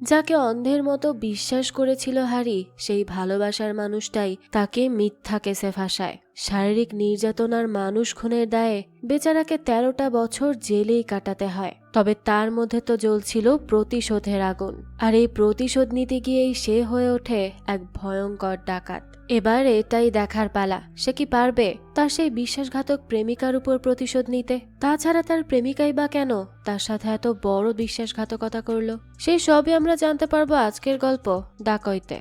যাকে অন্ধের মতো বিশ্বাস করেছিল হারি, সেই ভালোবাসার মানুষটাই তাকে মিথ্যা কেসে ফাঁসায়। শারীরিক নির্যাতনার মানুষ খুনের দায়ে বেচারাকে 13টা বছর জেলেই কাটাতে হয়। তবে তার মধ্যে তো জ্বলছিল প্রতিশোধের আগুন, আর এই প্রতিশোধ নিতে গিয়েই সে হয়ে ওঠে এক ভয়ঙ্কর ডাকাত। এবার এটাই দেখার পালা, সে কি পারবে তার সেই বিশ্বাসঘাতক প্রেমিকার উপর প্রতিশোধ নিতে। তাছাড়া তার প্রেমিকাই বা কেন তার সাথে এত বড় বিশ্বাসঘাতকতা করলো, সেই সবই আমরা জানতে পারবো আজকের গল্প ডাকইতে।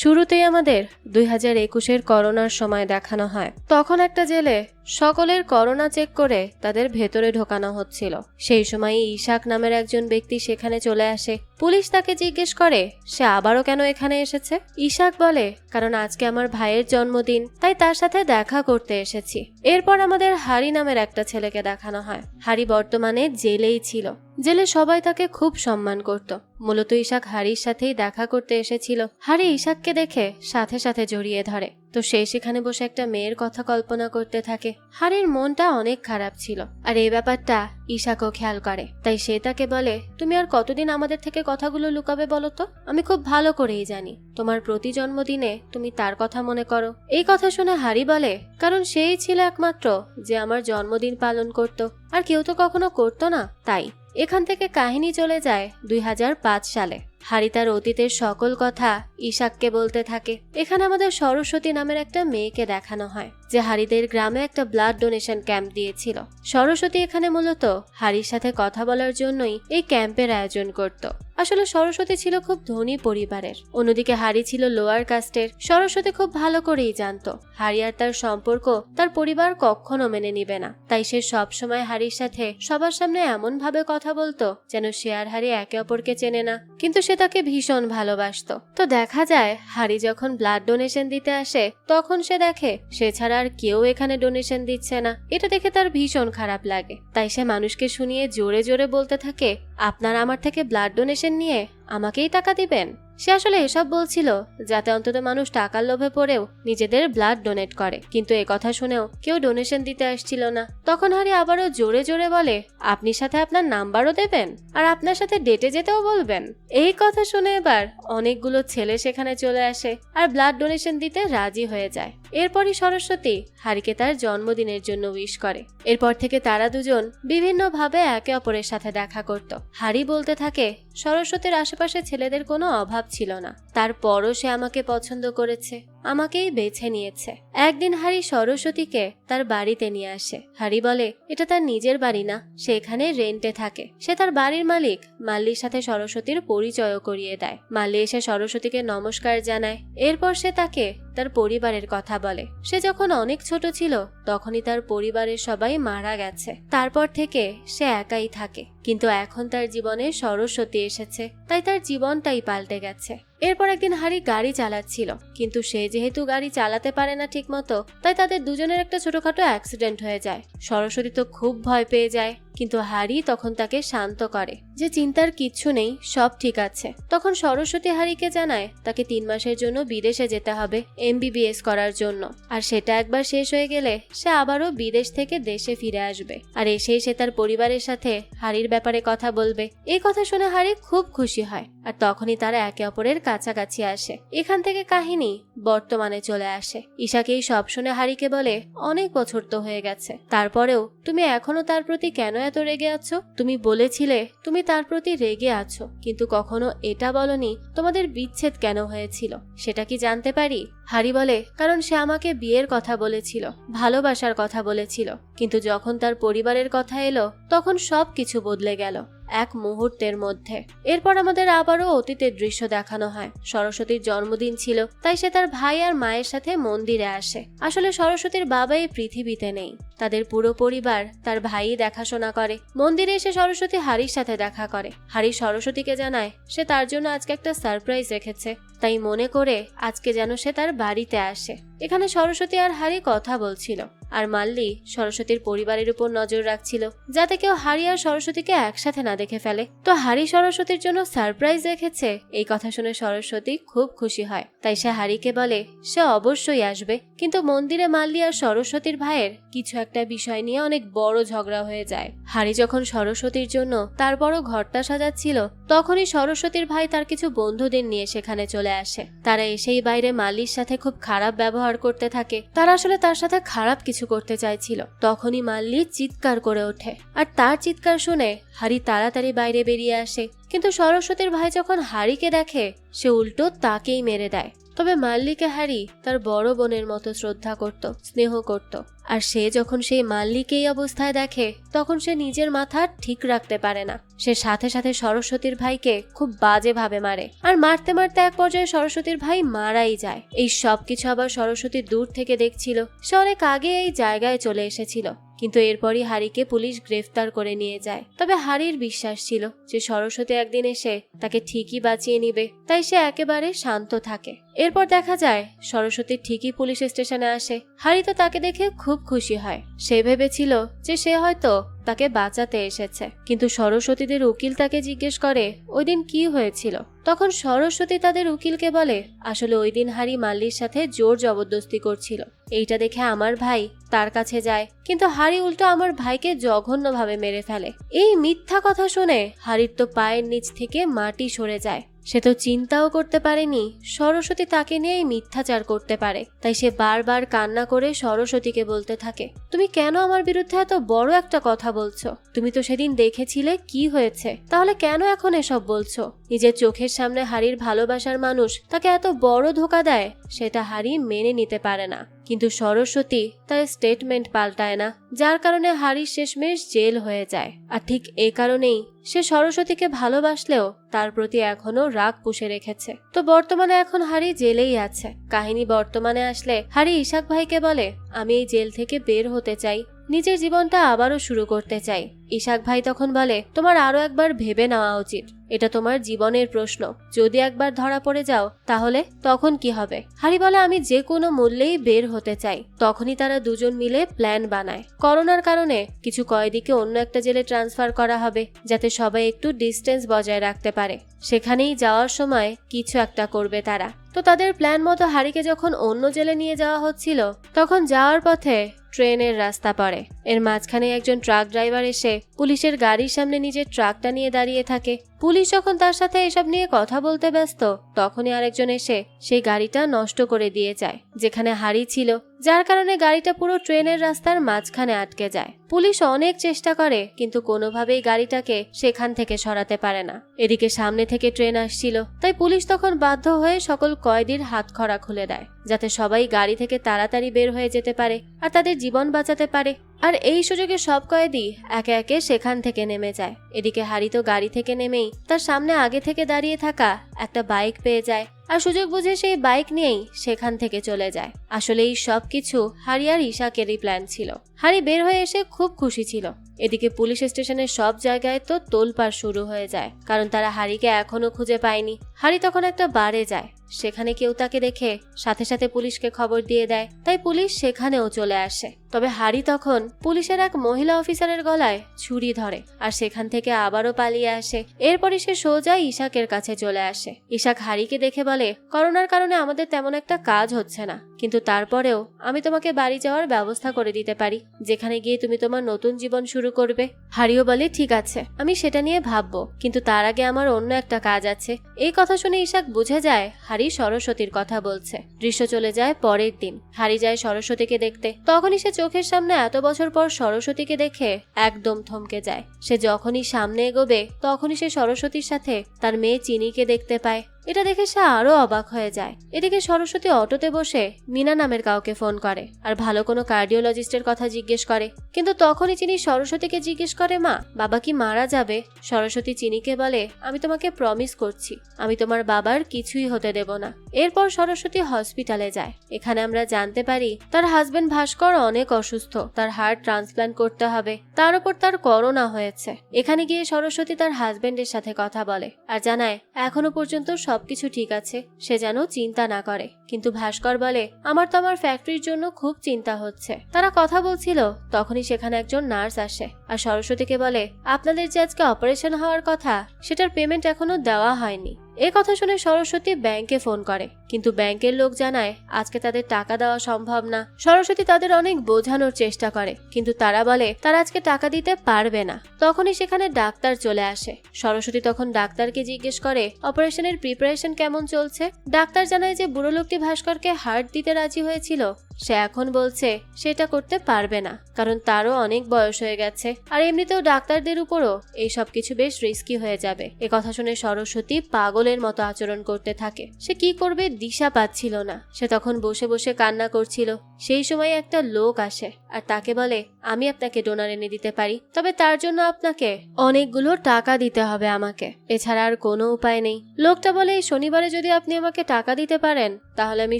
শুরুতেই আমাদের 2021-এর করোনার সময় দেখানো হয়। তখন একটা জেলে সকলের করোনা চেক করে তাদের ভেতরে ঢোকানো হচ্ছিল। সেই সময় ইশাক নামের একজন ব্যক্তি সেখানে চলে আসে। পুলিশ তাকে জিজ্ঞেস করে সে আবারও কেন এখানে এসেছে। ইশাক বলে, কারণ আজকে আমার ভাইয়ের জন্মদিন, তাই তার সাথে দেখা করতে এসেছি। এরপর আমাদের হারি নামের একটা ছেলেকে দেখানো হয়। হারি বর্তমানে জেলেই ছিল। জেলে সবাই তাকে খুব সম্মান করত। মূলত ইশাক হারির সাথেই দেখা করতে এসেছিল। হারি ইশাককে দেখে সাথে সাথে জড়িয়ে ধরে। তো সে সেখানে বসে একটা মেয়ের কথা কল্পনা করতে থাকে। হারির মনটা অনেক খারাপ ছিল, আর এই ব্যাপারটা ইশাকও খেয়াল করে। তাই সে তাকে বলে, তুমি আর কতদিন আমাদের থেকে কথাগুলো লুকাবে বলো তো? আমি খুব ভালো করেই জানি তোমার প্রতি জন্মদিনে তুমি তার কথা মনে করো। এই কথা শুনে হারি বলে, কারণ সেই ছিল একমাত্র যে আমার জন্মদিন পালন করত, আর কেউ তো কখনো করতো না। তাই এখান থেকে কাহিনী চলে যায় 2005 সালে। হারি তার অতীতের সকল কথা ইশাককে বলতে থাকে। এখানে আমাদের সরস্বতী নামের একটা মেয়েকে দেখানো হয়, যে হারিদের গ্রামে একটা ব্লাড ডোনেশন ক্যাম্প দিয়েছিল। সরস্বতী এখানে মূলত হারির সাথে কথা বলার জন্যই এই ক্যাম্পের আয়োজন করত। আসলে সরস্বতী ছিল খুব ধনী পরিবারের, অন্যদিকে হারি ছিল লোয়ার কাস্টের। সরস্বতী খুব ভালো করেই জানতো হারি আর তার সম্পর্ক তার পরিবার কখনো মেনে নিবে না। তাই সে সবসময় হারির সাথে সবার সামনে এমন ভাবে কথা বলতো যেন সে আর হারি একে অপরকে চেনে না, কিন্তু সে তাকে ভীষণ ভালোবাসতো। তো দেখা যায় হারি যখন ব্লাড ডোনেশন দিতে আসে, তখন সে দেখে সে ছাড়া আর কেউ এখানে ডোনেশন দিচ্ছে না। এটা দেখে তার ভীষণ খারাপ লাগে। তাই সে মানুষকে শুনিয়ে জোরে জোরে বলতে থাকে, আপনারা আমার থেকে ব্লাড ডোনেশন নিয়ে আমাকেই টাকা দিবেন। সে আসলে এসব বলছিল যাতে অন্তত মানুষ টাকার লোভে পড়েও নিজেদের ব্লাড ডোনেট করে, কিন্তু এ কথা শুনেও কেউ ডোনেশন দিতে আসছিল না। তখন হারি আবারও জোরে জোরে বলে, আপনি সাথে আপনার নাম্বারও দেবেন আর আপনার সাথে ডেটে যেতেও বলবেন। এই কথা শুনে এবার অনেকগুলো ছেলে সেখানে চলে আসে আর ব্লাড ডোনেশন দিতে রাজি হয়ে যায়। এরপরই সরস্বতী হারিকে তার জন্মদিনের জন্য উইশ করে। এরপর থেকে তারা দুজন বিভিন্ন ভাবে একে অপরের সাথে দেখা করত। হারি বলতে থাকে, সরস্বতীর আশেপাশে ছেলেদের কোনো অভাব ছিল না, তারপরও সে আমাকে পছন্দ করেছে, আমাকেই বেছে নিয়েছে। একদিন হারি সরস্বতীকে তার বাড়িতে নিয়ে আসে। হারি বলে এটা তার নিজের বাড়ি না, সে এখানে রেন্টে থাকে। সে তার বাড়ির মালিক মাল্লির সাথে সরস্বতীর পরিচয়ও করিয়ে দেয়। মাল্লি এসে সরস্বতীকে নমস্কার জানায়। এরপর সে তাকে তার পরিবারের কথা বলে। সে যখন অনেক ছোট ছিল তখনই তার পরিবারের সবাই মারা গেছে। তারপর থেকে সে একাই থাকে, কিন্তু এখন তার জীবনে সরস্বতী এসেছে, তাই তার জীবনটাই পাল্টে গেছে। এরপর একদিন হারি গাড়ি চালাচ্ছিল, কিন্তু সে যেহেতু গাড়ি চালাতে পারে না ঠিক মতো, তাই তাদের দুজনের একটা ছোটখাটো অ্যাক্সিডেন্ট হয়ে যায়। সরস্বতী তো খুব ভয় পেয়ে যায়, কিন্তু হারি তখন তাকে শান্ত করে যে চিন্তার কিচ্ছু নেই, সব ঠিক আছে। তখন সরস্বতী হারিকে জানায় তাকে 3 মাসের জন্য বিদেশে যেতে হবে MBBS করার জন্য, আর সেটা একবার শেষ হয়ে গেলে সে আবারও বিদেশ থেকে দেশে ফিরে আসবে, আর এসেই সে তার পরিবারের সাথে হারির ব্যাপারে কথা বলবে। এই কথা শুনে হারি খুব খুশি হয়, আর তখনই তারা একে অপরের কাছাকাছি আসে। এখান থেকে কাহিনী বর্তমানে চলে আসে। ইশাকেই সব শুনে হারিকে বলে, অনেক বছর তো হয়ে গেছে, তারপরেও তুমি এখনো তার প্রতি কেন এত রেগে আছো? তুমি বলেছিলে তুমি তার প্রতি রেগে আছো, কিন্তু কখনো এটা বলনি তোমাদের বিচ্ছেদ কেন হয়েছিল, সেটা কি জানতে পারি? হারি বলে, কারণ সে আমাকে বিয়ের কথা বলেছিল, ভালোবাসার কথা বলেছিল, কিন্তু যখন তার পরিবারের কথা এলো তখন সবকিছু বদলে গেল এক মুহূর্তের মধ্যে। এরপর আমাদের আবারও অতীতের দৃশ্য দেখানো হয়। সরস্বতীর জন্মদিন ছিল, তাই সে তার ভাই আর মায়ের সাথে মন্দিরে আসে। আসলে সরস্বতীর বাবা এই পৃথিবীতে নেই, তাদের পুরো পরিবার তার ভাই দেখাশোনা করে। মন্দিরে এসে সরস্বতী হারির সাথে দেখা করে। হারি সরস্বতীকে জানায় সে তার জন্য আজকে একটা সারপ্রাইজ রেখেছে, তাই মনে করে আজকে যেন সে তার বাড়িতে আসে। এখানে সরস্বতী আর হারি কথা বলছিল, আর মাল্লি সরস্বতীর পরিবারের উপর নজর রাখছিল যাতে কেউ হারি আর সরস্বতীকে একসাথে না দেখে ফেলে। তো হারি সরস্বতীর জন্য সারপ্রাইজ রেখেছে। এই কথা শুনে সরস্বতী খুব খুশি হয়, তাই সে হারিকে বলে সে অবশ্যই আসবে। কিন্তু মন্দিরে মাল্লি আর সরস্বতীর ভাইয়ের কিছু একটা বিষয় নিয়ে অনেক বড় ঝগড়া হয়ে যায়। হারি যখন সরস্বতীর জন্য তার বড় ঘরটা সাজাচ্ছিল তখনই সরস্বতীর ভাই তার কিছু বন্ধুদের নিয়ে সেখানে চলে আসে। তারা এসেই বাইরে মাল্লির সাথে খুব খারাপ ব্যবহার করতে থাকে। তারা আসলে তার সাথে খারাপ কিছু করতে চাইছিল। তখনই মাল্লি চিৎকার করে ওঠে, আর তার চিৎকার শুনে হারি তাড়াতাড়ি বাইরে বেরিয়ে আসে। কিন্তু সরস্বতীর ভাই যখন হারিকে দেখে সে উল্টো তাকেই মেরে দেয়। তবে মাল্লিকে হারি তার বড় বোনের মতো শ্রদ্ধা করত, স্নেহ করত। আর সে যখন সেই মাল্লিকে এই অবস্থায় দেখে তখন সে নিজের মাথা ঠিক রাখতে পারে না। সে সাথে সাথে সরস্বতীর ভাইকে খুব বাজে ভাবে মারে, আর মারতে মারতে এক পর্যায়ে সরস্বতীর ভাই মারাই যায়। এই সব কিছু আবার সরস্বতী দূর থেকে দেখছিল। সে অনেক আগে এই জায়গায় চলে এসেছিল, কিন্তু এরপরই হারিকে পুলিশ গ্রেফতার করে নিয়ে যায়। তবে হারির বিশ্বাস ছিল যে সরস্বতী একদিন এসে তাকে ঠিকই বাঁচিয়ে নিবে, তাই সে একেবারে শান্ত থাকে। এরপর দেখা যায় সরস্বতী ঠিকই পুলিশ স্টেশনে আসে। হারি তো তাকে দেখে খুব খুশি হয়। সে ভেবেছিল যে সে হয়তো তাকে বাঁচাতে এসেছে। কিন্তু সরস্বতীদের উকিল তাকে জিজ্ঞেস করে ওই দিন কি হয়েছিল। তখন সরস্বতী তাদের উকিলকে বলে আসলে ওই দিন হারি মাল্লির সাথে জোর জবরদস্তি করছিল। এইটা দেখে আমার ভাই তার কাছে যায়, কিন্তু হারি উল্টো আমার ভাইকে জঘন্যভাবে মেরে ফেলে। এই মিথ্যা কথা শুনে হারির তো পায়ের নিচ থেকে মাটি সরে যায়। সে তো চিন্তাও করতে পারেনি সরস্বতী তাকে নিয়ে এই মিথ্যাচার করতে পারে। তাই সে বারবার কান্না করে সরস্বতীকে বলতে থাকে তুমি কেন আমার বিরুদ্ধে এত বড় একটা কথা বলছো? তুমি তো সেদিন দেখেছিলে কি হয়েছে, তাহলে কেন এখন এসব বলছো? নিজের চোখের সামনে হারির ভালোবাসার মানুষ তাকে এত বড় ধোঁকা দেয়, সেটা হারি মেনে নিতে পারে না। কিন্তু সরস্বতী তার স্টেটমেন্ট পাল্টায় না, যার কারণে হারি শেষমেশ জেল হয়ে যায়। আর ঠিক এ কারণেই সে সরস্বতীকে ভালোবাসলেও তার প্রতি এখনো রাগ পুষে রেখেছে। তো বর্তমানে এখন হারি জেলেই আছে। কাহিনী বর্তমানে আসলে হারি ইশাক ভাইকে বলে আমি এই জেল থেকে বের হতে চাই, নিজের জীবনটা আবারও শুরু করতে চাই। ইশাক ভাই তখন বলে তোমার আরো একবার ভেবে নেওয়া উচিত, এটা তোমার জীবনের প্রশ্ন। যদি একবার ধরা পড়ে যাও তাহলে তখন কি হবে? হারি বলে আমি যে কোনো মূল্যেই বের হতে চাই। তখনই তারা দুজন মিলে প্ল্যান বানায়। করোনার কারণে কিছু কয়েদিকে অন্য একটা জেলে ট্রান্সফার করা হবে যাতে সবাই একটু ডিস্টেন্স বজায় রাখতে পারে। সেখানেই যাওয়ার সময় কিছু একটা করবে তারা। তো তাদের প্ল্যান মতো হারিকে যখন অন্য জেলে নিয়ে যাওয়া হচ্ছিল তখন যাওয়ার পথে ট্রেনের রাস্তা পড়ে। এর মাঝখানে একজন ট্রাক ড্রাইভার এসে পুলিশের গাড়ির সামনে নিজের ট্রাকটা নিয়ে দাঁড়িয়ে থাকে। পুলিশ যখন তার সাথে এসব নিয়ে কথা বলতে ব্যস্ত তখনই আরেকজন এসে সেই গাড়িটা নষ্ট করে দিয়ে যায় যেখানে হারি ছিল, যার কারণে গাড়িটা পুরো ট্রেনের রাস্তার মাঝখানে আটকে যায়। পুলিশ অনেক চেষ্টা করে কিন্তু কোনোভাবেই গাড়িটাকে সেখান থেকে সরাতে পারে না। এদিকে সামনে থেকে ট্রেন আসছিল, তাই পুলিশ তখন বাধ্য হয়ে সকল কয়েদির হাতকড়া খুলে দেয় যাতে সবাই গাড়ি থেকে তাড়াতাড়ি বের হয়ে যেতে পারে আর তাদের জীবন বাঁচাতে পারে। আর এই সুযোগে সব কয়েদি একে একে সেখান থেকে নেমে যায়। এদিকে হারি তো গাড়ি থেকে নেমেই তার সামনে আগে থেকে দাঁড়িয়ে থাকা একটা বাইক পেয়ে যায়, আর সুযোগ বুঝে সেই বাইক নিয়েই সেখান থেকে চলে যায়। আসলে এই সব কিছু হারি আর ইশাকেরই প্ল্যান ছিল। হারি বের হয়ে এসে খুব খুশি ছিল। এদিকে পুলিশ স্টেশনের সব জায়গায় তো তোলপাড় শুরু হয়ে যায়, কারণ তারা হারিকে এখনো খুঁজে পায়নি। হারি তখন একটা বারে যায়, সেখানে কেউ তাকে দেখে সাথে সাথে পুলিশকে খবর দিয়ে দেয়, তাই পুলিশ সেখানেও চলে আসে। তবে হারি তখন পুলিশের এক মহিলা অফিসারের গলায় ছুরি ধরে আর সেখান থেকে আবারও পালিয়ে আসে। এরপরই সে সোজা ইশাকের কাছে চলে আসে। ইশাক হারিকে দেখে বলে করোনার কারণে আমাদের তেমন একটা কাজ হচ্ছে না, কিন্তু তারপরেও আমি তোমাকে বাড়ি যাওয়ার ব্যবস্থা করে দিতে পারি, যেখানে গিয়ে তুমি তোমার নতুন জীবন শুরু করবে। হারিও বলে ঠিক আছে, আমি সেটা নিয়ে ভাববো, কিন্তু তার আগে আমার অন্য একটা কাজ আছে। এই কথা শুনে ইশাক বুঝে যায় হারি সরস্বতীর কথা বলছে। দৃশ্য চলে যায় পরের দিন। হারি যায় সরস্বতীকে দেখতে। তখনই সে চোখের সামনে এত বছর পর সরস্বতীকে দেখে একদম থমকে যায়। সে যখনই সামনে এগোবে তখনই সে সরস্বতীর সাথে তার মেয়ে চিনিকে দেখতে পায়। এটা দেখে সে আরো অবাক হয়ে যায়। এদিকে সরস্বতী অটোতে বসে মিনা নামের কাউকে ফোন করে আর ভালো কোনো কার্ডিওলজিস্টের কথা জিজ্ঞেস করে, কিন্তু তখনই চিনি সরস্বতীকে জিজ্ঞেস করে মা, বাবা কি মারা যাবে? সরস্বতী চিনিকে বলে আমি তোমাকে প্রমিস করছি আমি তোমার বাবার কিছুই হতে দেব না। এরপর সরস্বতী হসপিটালে যায়। এখানে আমরা জানতে পারি তার হাজবেন্ড ভাস্কর অনেক অসুস্থ, তার হার্ট ট্রান্সপ্ল্যান্ট করতে হবে, তার উপর তার করোনা হয়েছে। এখানে গিয়ে সরস্বতী তার হাজবেন্ডের সাথে কথা বলে আর জানায় এখনো পর্যন্ত সবকিছু ঠিক আছে, সে যেন চিন্তা না করে। কিন্তু ভাস্কর বলে, আমার তো আমার ফ্যাক্টরির জন্য খুব চিন্তা হচ্ছে। তারা কথা বলছিল, তখনই সেখানে একজন নার্স আসে আর সরস্বতীকে বলে, আপনাদের যে আজকে অপারেশন হওয়ার কথা সেটার পেমেন্ট এখনো দেওয়া হয়নি। এ কথা শুনে সরস্বতী ব্যাংকে ফোন করে, কিন্তু ব্যাংকের লোক জানায় আজকে তাদের টাকা দেওয়া সম্ভব না। সরস্বতী তাদের অনেক বোঝানোর চেষ্টা করে, কিন্তু তারা বলে তারা আজকে টাকা দিতে পারবে না। তখনই সেখানে ডাক্তার চলে আসে। সরস্বতী তখন ডাক্তারকে জিজ্ঞেস করে অপারেশনের প্রিপারেশন কেমন চলছে। ডাক্তার জানায় যে বুড়ো লোকটি ভাস্করকে হার্ট দিতে রাজি হয়েছিল, সে এখন বলছে সেটা করতে পারবে না, কারণ তারও অনেক বয়স হয়ে গেছে, আর এমনিতেও ডাক্তারদের উপরও এই সব কিছু বেশ রিস্কি হয়ে যাবে। এ কথা শুনে সরস্বতী পাগলের মতো আচরণ করতে থাকে। সে কি করবে দিশা পাচ্ছিল না। সে তখন বসে বসে কান্না করছিল। সেই সময় একটা লোক আসে আর তাকে বলে, আমি আপনাকে ডোনার এনে দিতে পারি, তবে তার জন্য আপনাকে অনেকগুলো টাকা দিতে হবে আমাকে, এছাড়া আর কোনো উপায় নেই। লোকটা বলে, শনিবারে যদি আপনি আমাকে টাকা দিতে পারেন তাহলে আমি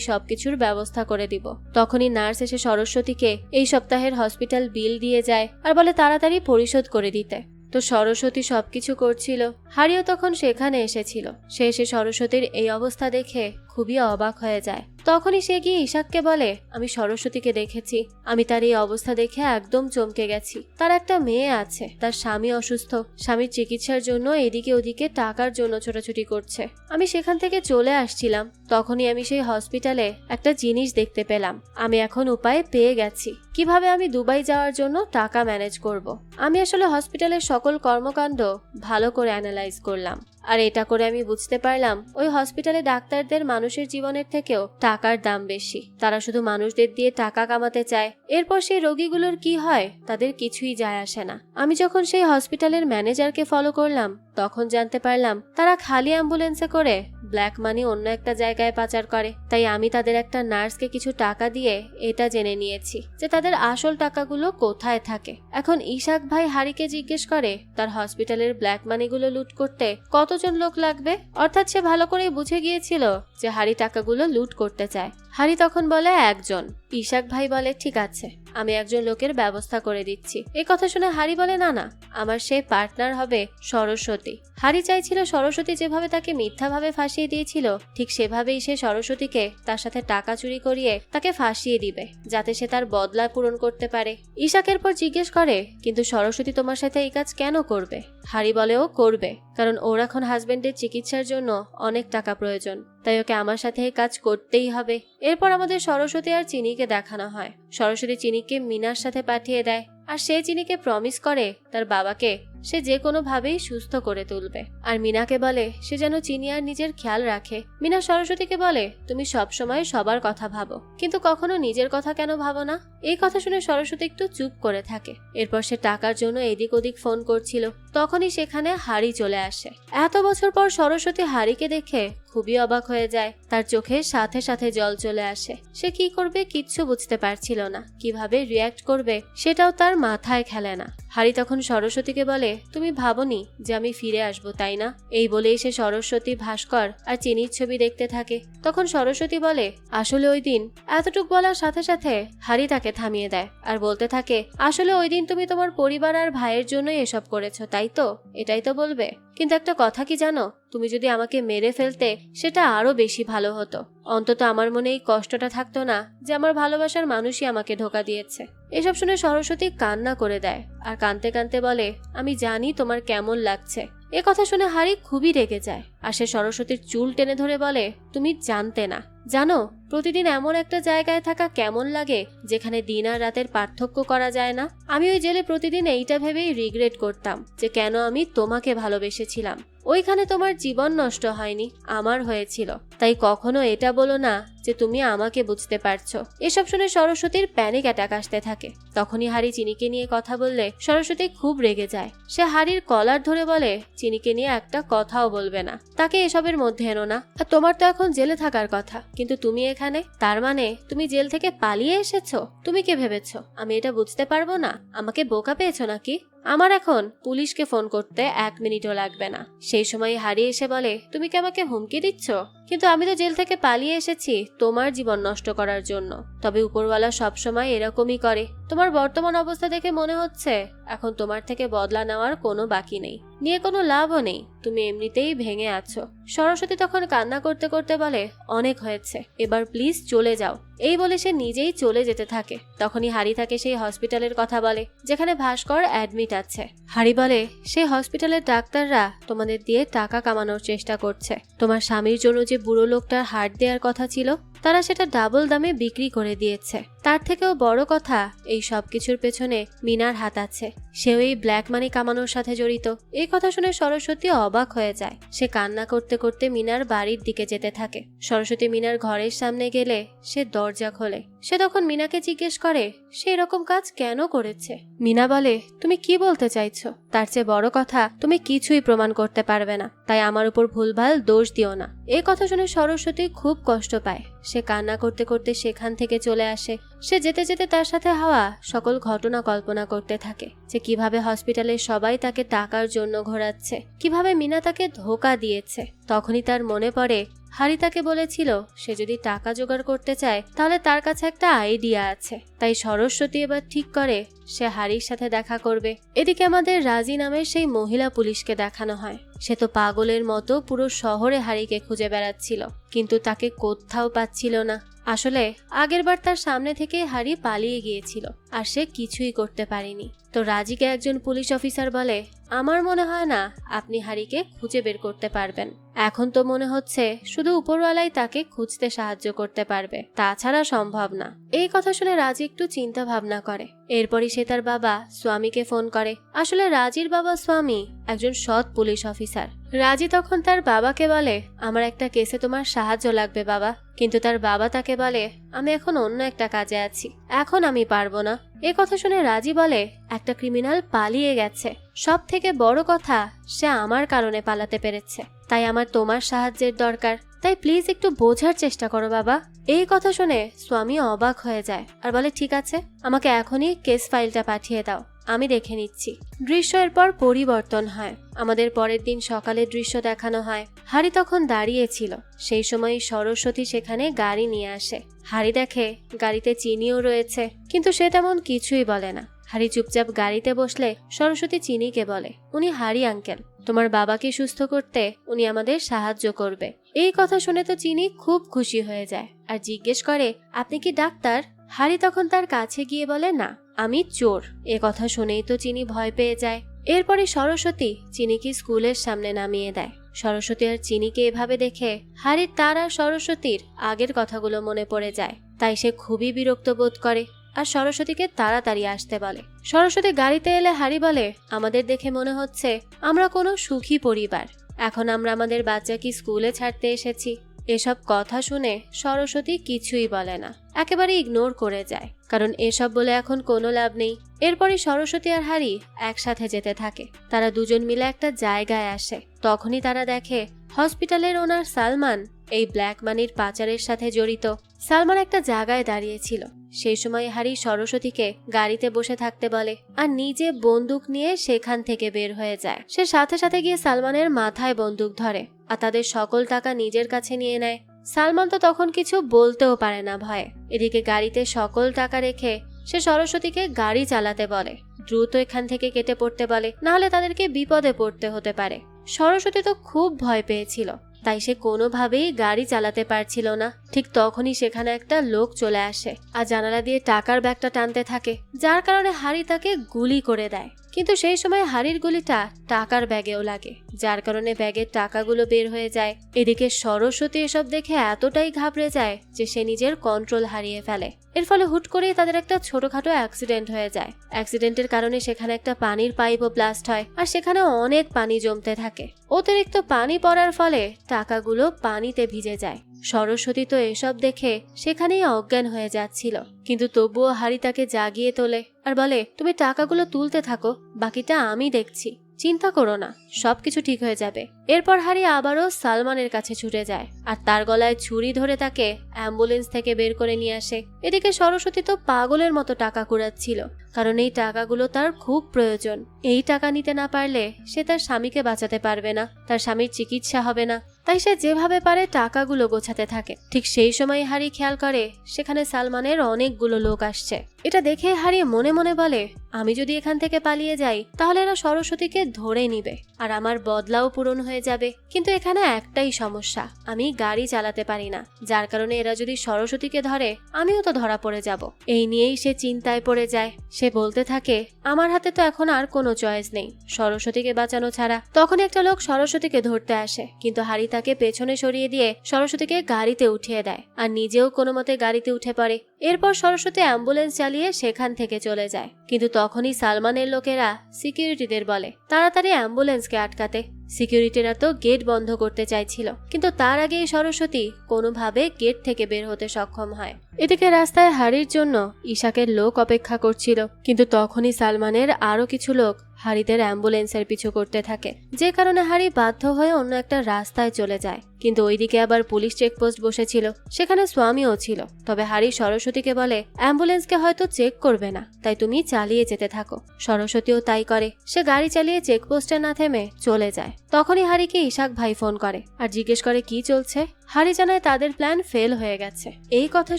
সবকিছুর ব্যবস্থা করে দিব। তখনই নার্স এসে সরস্বতীকে এই সপ্তাহের হসপিটাল বিল দিয়ে যায় আর বলে তাড়াতাড়ি পরিশোধ করে দিতে। তো সরস্বতী সবকিছু করছিল। হারিও তখন সেখানে এসেছিল। সে এসে সরস্বতীর এই অবস্থা দেখে খুবই অবাক হয়ে যায়। তখনই সে গিয়ে ইশাককে বলে, আমি সরস্বতীকে দেখেছি, আমি তার এই অবস্থা দেখে একদম চমকে গেছি। তার একটা মেয়ে আছে, তার স্বামী অসুস্থ, স্বামীর চিকিৎসার জন্য এদিকে ওদিকে টাকার জন্য ছোটাছুটি করছে। আমি সেখান থেকে চলে আসছিলাম, তখনই আমি সেই হসপিটালে একটা জিনিস দেখতে পেলাম। আমি এখন উপায় পেয়ে গেছি কিভাবে আমি দুবাই যাওয়ার জন্য টাকা ম্যানেজ করব। আমি আসলে হসপিটালের সকল কর্মকাণ্ড ভালো করে অ্যানালাইজ করলাম, আর এটা করে আমি বুঝতে পারলাম ওই হসপিটালে ডাক্তারদের মানুষের জীবনের থেকেও টাকার দাম বেশি। তারা শুধু মানুষদের দিয়ে টাকা কামাতে চায়, এরপর সেই রোগীগুলোর কি হয় তাদের কিছুই যায় আসে না। আমি যখন সেই হসপিটালের ম্যানেজারকে ফলো করলাম তখন জানতে পারলাম তারা খালি অ্যাম্বুলেন্সে করে ব্ল্যাক মানি অন্য একটা জায়গায় পাচার করে। তাই আমি তাদের একটা নার্সকে কিছু টাকা দিয়ে এটা জেনে নিয়েছি যে তাদের আসল টাকাগুলো কোথায় থাকে। এখন ইশাক ভাই হারিকে জিজ্ঞেস করে তার হসপিটালের ব্ল্যাক মানিগুলো লুট করতে কতজন লোক লাগবে। অর্থাৎ সে ভালো করেই বুঝে গিয়েছিল যে হারি টাকাগুলো লুট করতে চায়। হারি তখন বলে একজন। ইশাক ভাই বলে, ঠিক আছে, আমি একজন লোকের ব্যবস্থা করে দিচ্ছি। এই কথা শুনে হারি বলে, না না, আমার সেই পার্টনার হবে সরস্বতী। হারি চাইছিল সরস্বতী যেভাবে তাকে মিথ্যাভাবে ফাঁসিয়ে দিয়েছিল ঠিক সেভাবেই সে সরস্বতীকে তার সাথে টাকা চুরি করিয়ে তাকে ফাঁসিয়ে দিবে, যাতে সে তার বদলা পূরণ করতে পারে। ইশাকের পর জিজ্ঞেস করে, কিন্তু সরস্বতী তোমার সাথে এই কাজ কেন করবে? হারি বলে, ও করবে কারণ ওর এখন হাজবেন্ডের চিকিৎসার জন্য অনেক টাকা প্রয়োজন, তাই ওকে আমার সাথে এই কাজ করতেই হবে। এরপর আমাদের সরস্বতী আর চিনিকে দেখানো হয়। সরস্বতী চিনিকে মিনার সাথে পাঠিয়ে দেয়, আর সে চিনিকে প্রমিস করে তার বাবাকে সে যে কোনো ভাবেই সুস্থ করে তুলবে। আর মিনাকে বলে সে যেন চিনি আর নিজের খেয়াল রাখে। মিনা সরস্বতীকে বলে, তুমি সব সময় সবার কথা ভাবো, কিন্তু কখনো নিজের কথা কেন ভাবো না? এই কথা শুনে সরস্বতী একটু চুপ করে থাকে। এরপর সে টাকার জন্য এদিক ওদিক ফোন করছিল, তখনই সেখানে হারি চলে আসে। এত বছর পর সরস্বতী হারিকে দেখে খুবই অবাক হয়ে যায়। তার চোখে সাথে সাথে জল চলে আসে। সে কি করবে কিচ্ছু বুঝতে পারছিল না, কিভাবে রিয়্যাক্ট করবে সেটাও তার মাথায় খেলে না। হারি তখন সরস্বতীকে বলে, তুমি ভাবনি যে আমি ফিরে আসবো, তাই না? এই বলেই সে সরস্বতী, ভাস্কর আর চিনির ছবি দেখতে থাকে। তখন সরস্বতী বলে, আসলে ওই দিন, এতটুক বলার সাথে সাথে হারি তাকে থামিয়ে দেয় আর বলতে থাকে, আসলে ওই দিন তুমি তোমার পরিবার আর ভাইয়ের জন্যই এসব করেছো, তাই তো? এটাই তো বলবে। কিন্তু একটা কথা কি জানো, তুমি যদি আমাকে মেরে ফেলতে সেটা আরো বেশি ভালো হতো। অন্তত আমার মনে এই কষ্টটা থাকতো না যে আমার ভালোবাসার মানুষই আমাকে ধোকা দিয়েছে। এসব শুনে সরস্বতী কান্না করে দেয় আর কাঁদতে কাঁদতে বলে, আমি জানি তোমার কেমন লাগছে। এ কথা শুনে হারি খুবই রেগে যায় আর সে সরস্বতীর চুল টেনে ধরে বলে, তুমি জানতে না, জানো প্রতিদিন এমন একটা জায়গায় থাকা কেমন লাগে যেখানে দিন আর রাতের পার্থক্য করা যায় না? আমি ওই জেলে প্রতিদিন এইটা ভেবেই রিগ্রেট করতাম যে কেন আমি তোমাকে ভালোবেসেছিলাম। ওইখানে তোমার জীবন নষ্ট হয়নি, আমার হয়েছিল। তাই কখনো এটা বলো না যে তুমি আমাকে বুঝতে পারছো। এসব শুনে সরস্বতীর প্যানিক অ্যাটাক আসতে থাকে। তখনই হারি চিনিকে নিয়ে কথা বললে সরস্বতী খুব রেগে যায়। সে হারির কলার ধরে বলে, চিনিকে নিয়ে একটা কথাও বলবে না, তাকে এসবের মধ্যে এনো না। আর তোমার তো এখন জেলে থাকার কথা, কিন্তু তুমি এখানে, তার মানে তুমি জেল থেকে পালিয়ে এসেছো? তুমি কে ভেবেছো আমি এটা বুঝতে পারবো না? আমাকে বোকা পেয়েছো নাকি? আমার এখন পুলিশকে ফোন করতে 1 মিনিটও লাগবে না। সেই সময় হারি এসে বলে, তুমি কি আমাকে হুমকি দিচ্ছ? কিন্তু আমি তো জেল থেকে পালিয়ে এসেছি তোমার জীবন নষ্ট করার জন্য। তবে উপরওয়ালা সবসময় এরকমই করে। তোমার বর্তমান অবস্থা দেখে মনে হচ্ছে এখন তোমার থেকে বদলা নেওয়ার কোনো বাকি নেই, নিয়ে কোনো লাভও নেই, তুমি এমনিতেই ভেঙে আছো। সরস্বতী তখন কান্না করতে করতে বলে, অনেক হয়েছে, এবার প্লিজ চলে যাও। এই বলে সে নিজেই চলে যেতে থাকে। তখনই হারি তাকে সেই হসপিটালের কথা বলে যেখানে ভাস্কর অ্যাডমিট আছে। হারি বলে, সেই হসপিটালের ডাক্তাররা তোমাদের দিয়ে টাকা কামানোর চেষ্টা করছে। তোমার স্বামীর জন্য যে বুড়ো লোকটার হার্ট দেওয়ার কথা ছিল তারা সেটা ডাবল দামে বিক্রি করে দিয়েছে। তার থেকেও বড় কথা, এই সব কিছুর পেছনে মিনার হাত আছে। সেও এই ব্ল্যাক মানি কামানোর সাথে জড়িত। এই কথা শুনে সরস্বতী অবাক হয়ে যায়। সে কান্না করতে করতে মিনার বাড়ির দিকে যেতে থাকে। সরস্বতী মিনার ঘরের সামনে গেলে সে দরজা খোলে। সে তখন মিনাকে জিজ্ঞেস করে সে এরকম কাজ কেন করেছে। মিনা বলে, তুমি কি বলতে চাইছো? তার চেয়ে বড় কথা, তুমি কিছুই প্রমাণ করতে পারবে না, তাই আমার উপর ভুলভাল দোষ দিও না। এই কথা শুনে সরস্বতী খুব কষ্ট পায়। সে কান্না করতে করতে সেখান থেকে চলে আসে। সে যেতে যেতে তার সাথে হওয়া সকল ঘটনা কল্পনা করতে থাকে, যে কিভাবে হসপিটালে সবাই তাকে টাকার জন্য ঘোরাচ্ছে, কিভাবে মিনা তাকে ধোঁকা দিয়েছে। তখনই তার মনে পড়ে হারি তাকে বলেছিল সে যদি টাকা জোগাড় করতে চায় তাহলে তার কাছে একটা আইডিয়া আছে। তাই সরস্বতী এবার ঠিক করে সে হারির সাথে দেখা করবে। এদিকে আমাদের রাজি নামের সেই মহিলা পুলিশকে দেখানো হয়। সে তো পাগলের মতো পুরো শহরে হারিকে খুঁজে বেড়াচ্ছিল, কিন্তু তাকে কোথাও পাচ্ছিল না। আসলে আগেরবার তার সামনে থেকে হারি পালিয়ে গিয়েছিল আর সে কিছুই করতে পারেনি। তো রাজিকে একজন পুলিশ অফিসার বলে, আমার মনে হয় না আপনি হারিকে খুঁজে বের করতে পারবেন। এখন তো মনে হচ্ছে শুধু উপরওয়ালাই তাকে খুঁজতে সাহায্য করতে পারবে, তাছাড়া সম্ভব না। এই কথা শুনে রাজি একটু চিন্তা ভাবনা করে। এরপরই সে তার বাবা স্বামীকে ফোন করে। আসলে রাজির বাবা স্বামী একজন সৎ পুলিশ অফিসার। রাজি তখন তার বাবাকে বলে, আমার একটা কেসে তোমার সাহায্য লাগবে বাবা। কিন্তু তার বাবা তাকে বলে, আমি এখন অন্য একটা কাজে আছি, এখন আমি পারবো না। এ কথা শুনে রাজি বলে, একটা ক্রিমিনাল পালিয়ে গেছে, সব থেকে বড় কথা সে আমার কারণে পালাতে পেরেছে, তাই আমার তোমার সাহায্যের দরকার। তাই প্লিজ একটু বোঝার চেষ্টা করো বাবা। এই কথা শুনে স্বামী অবাক হয়ে যায় আর বলে, ঠিক আছে, আমাকে এখনই কেস ফাইলটা পাঠিয়ে দাও, আমি দেখে নিচ্ছি। দৃশ্য এরপর পরিবর্তন হয়। আমাদের পরের দিন সকালের দৃশ্য দেখানো হয়। হারি তখন দাঁড়িয়ে ছিল। সেই সময় সরস্বতী সেখানে গাড়ি নিয়ে আসে। হারি দেখে গাড়িতে চিনিও রয়েছে, কিন্তু সে তেমন কিছুই বলে না। হারি চুপচাপ গাড়িতে বসলে সরস্বতী চিনিকে বলে, উনি হারি আঙ্কেল, তোমার বাবাকে সুস্থ করতে উনি আমাদের সাহায্য করবে। এই কথা শুনে তো চিনি খুব খুশি হয়ে যায় আর জিজ্ঞেস করে, আপনি কি ডাক্তার? হারি তখন তার কাছে গিয়ে বলে, না, আমি চোর। এ কথা শুনেই তো চিনি ভয় পেয়ে যায়। এরপরে সরস্বতী চিনিকে স্কুলের সামনে নামিয়ে দেয়। সরস্বতী আর চিনিকে এভাবে দেখে হারির তার আর সরস্বতীর আগের কথাগুলো মনে পড়ে যায়। তাই সে খুবই বিরক্ত বোধ করে আর সরস্বতীকে তাড়াতাড়ি আসতে বলে। সরস্বতী গাড়িতে এলে হারি বলে, আমাদের দেখে মনে হচ্ছে আমরা কোনো সুখী পরিবার। এখন আমরা আমাদের বাচ্চাকে স্কুলে ছাড়তে এসেছি। এসব কথা শুনে সরস্বতী কিছুই বলে না, একেবারে ইগনোর করে যায়, কারণ এসব বলে এখন কোনো লাভ নেই। এরপরই সরস্বতী আর হারি একসাথে যেতে থাকে। তারা দুজন মিলে একটা জায়গায় আসে। তখনই তারা দেখে হসপিটালের ওনার সালমান এই ব্ল্যাক মানির পাচারের সাথে জড়িত। সালমান একটা জায়গায় দাঁড়িয়েছিল। সেই সময় হারি সরস্বতীকে গাড়িতে বসে থাকতে বলে আর নিজে বন্দুক নিয়ে সেখান থেকে বের হয়ে যায়। সে সাথে সাথে গিয়ে সালমানের মাথায় বন্দুক ধরে আর তাদের সকল টাকা নিজের কাছে নিয়ে নেয়। সালমান তো তখন কিছু বলতেও পারে না ভয়ে। এদিকে গাড়িতে সকল টাকা রেখে সে সরস্বতীকে গাড়ি চালাতে বলে, দ্রুত এখান থেকে কেটে পড়তে বলে, নাহলে তাদেরকে বিপদে পড়তে হতে পারে। সরস্বতী তো খুব ভয় পেয়েছিল, তাই সে কোনোভাবেই গাড়ি চালাতে পারছিল না। ঠিক তখনই সেখানে একটা লোক চলে আসে আর জানালা দিয়ে টাকার ব্যাগটা টানতে থাকে, যার কারণে হারি তাকে গুলি করে দেয়। কিন্তু সেই সময় হারির গুলিটা টাকার ব্যাগেও লাগে, যার কারণে ব্যাগের টাকাগুলো বের হয়ে যায়। এদিকে সরস্বতী এসব দেখে এতটাই ঘাবড়ে যায় যে সে নিজের কন্ট্রোল হারিয়ে ফেলে। এর ফলে হুট করেই তাদের একটা ছোটখাটো অ্যাক্সিডেন্ট হয়ে যায়। অ্যাক্সিডেন্টের কারণে সেখানে একটা পানির পাইপও ব্লাস্ট হয় আর সেখানে অনেক পানি জমতে থাকে। অতিরিক্ত পানি পড়ার ফলে টাকাগুলো পানিতে ভিজে যায়। সরস্বতী তো এসব দেখে সেখানেই অজ্ঞান হয়ে যাচ্ছিল, কিন্তু তবুও হারি তাকে জাগিয়ে তোলে আর বলে, তুমি টাকাগুলো তুলতে থাকো, বাকিটা আমি দেখছি, চিন্তা করো না, সবকিছু ঠিক হয়ে যাবে। এরপর হারি আবারও সালমানের কাছে ছুটে যায় আর তার গলায় ছুরি ধরে তাকে অ্যাম্বুলেন্স থেকে বের করে নিয়ে আসে। এদিকে সরস্বতী তো পাগলের মতো টাকা কুড়াচ্ছিল, কারণ এই টাকাগুলো তার খুব প্রয়োজন। এই টাকা নিতে না পারলে সে তার স্বামীকে বাঁচাতে পারবে না, তার স্বামীর চিকিৎসা হবে না। তাই সে যেভাবে পারে টাকাগুলো গোছাতে থাকে। ঠিক সেই সময় হারি খেয়াল করে সেখানে সালমানের অনেকগুলো লোক আসছে। এটা দেখে হারি মনে মনে বলে, আমি যদি এখান থেকে পালিয়ে যাই তাহলে এরা সরস্বতীকে ধরে নিবে আর আমার বদলাও পূরণ হয়ে যাবে। কিন্তু এখানে একটাই সমস্যা, আমি গাড়ি চালাতে পারি না, যার কারণে এরা যদি সরস্বতীকে ধরে আমিও তো ধরা পড়ে যাব। এই নিয়েই সে চিন্তায় পড়ে যায়। সে বলতে থাকে, আমার হাতে তো এখন আর কোনো চয়েস নেই সরস্বতীকে বাঁচানো ছাড়া। তখন একটা লোক সরস্বতীকে ধরতে আসে, কিন্তু হারি তাকে পেছনে সরিয়ে দিয়ে সরস্বতীকে গাড়িতে উঠিয়ে দেয় আর নিজেও কোনো মতে গাড়িতে উঠে পড়ে। এরপর সরস্বতী অ্যাম্বুলেন্স চালিয়ে সেখান থেকে চলে যায়। কিন্তু তখনই সালমানের লোকেরা সিকিউরিটিদের বলে তাড়াতাড়ি অ্যাম্বুলেন্সকে আটকাতে। সিকিউরিটিরা তো গেট বন্ধ করতে চাইছিল, কিন্তু তার আগেই সরস্বতী কোনোভাবে গেট থেকে বের হতে সক্ষম হয়। এদিকে রাস্তায় হারির জন্য ইশাকের লোক অপেক্ষা করছিল, কিন্তু তখনই সালমানের আরো কিছু লোক হারিদের অ্যাম্বুলেন্সের পিছু করতে থাকে, যে কারণে হারি বাধ্য হয়ে অন্য একটা রাস্তায় চলে যায়। কিন্তু ওইদিকে আবার পুলিশ চেকপোস্ট বসেছিল, সেখানে স্বামীও ছিল। তবে হারি সরস্বতীকে বলে অ্যাম্বুলেন্সকে হয়তো চেক করবে না, তাই তুমি চালিয়ে যেতে থাকো। সরস্বতীও তাই করে, সে গাড়ি চালিয়ে চেকপোস্টে না থেমে চলে যায়। তখনই হারিকে ইশাক ভাই ফোন করে আর জিজ্ঞেস করে কি চলছে। হারি জানায় তাদের প্ল্যান ফেল হয়ে গেছে। এই কথা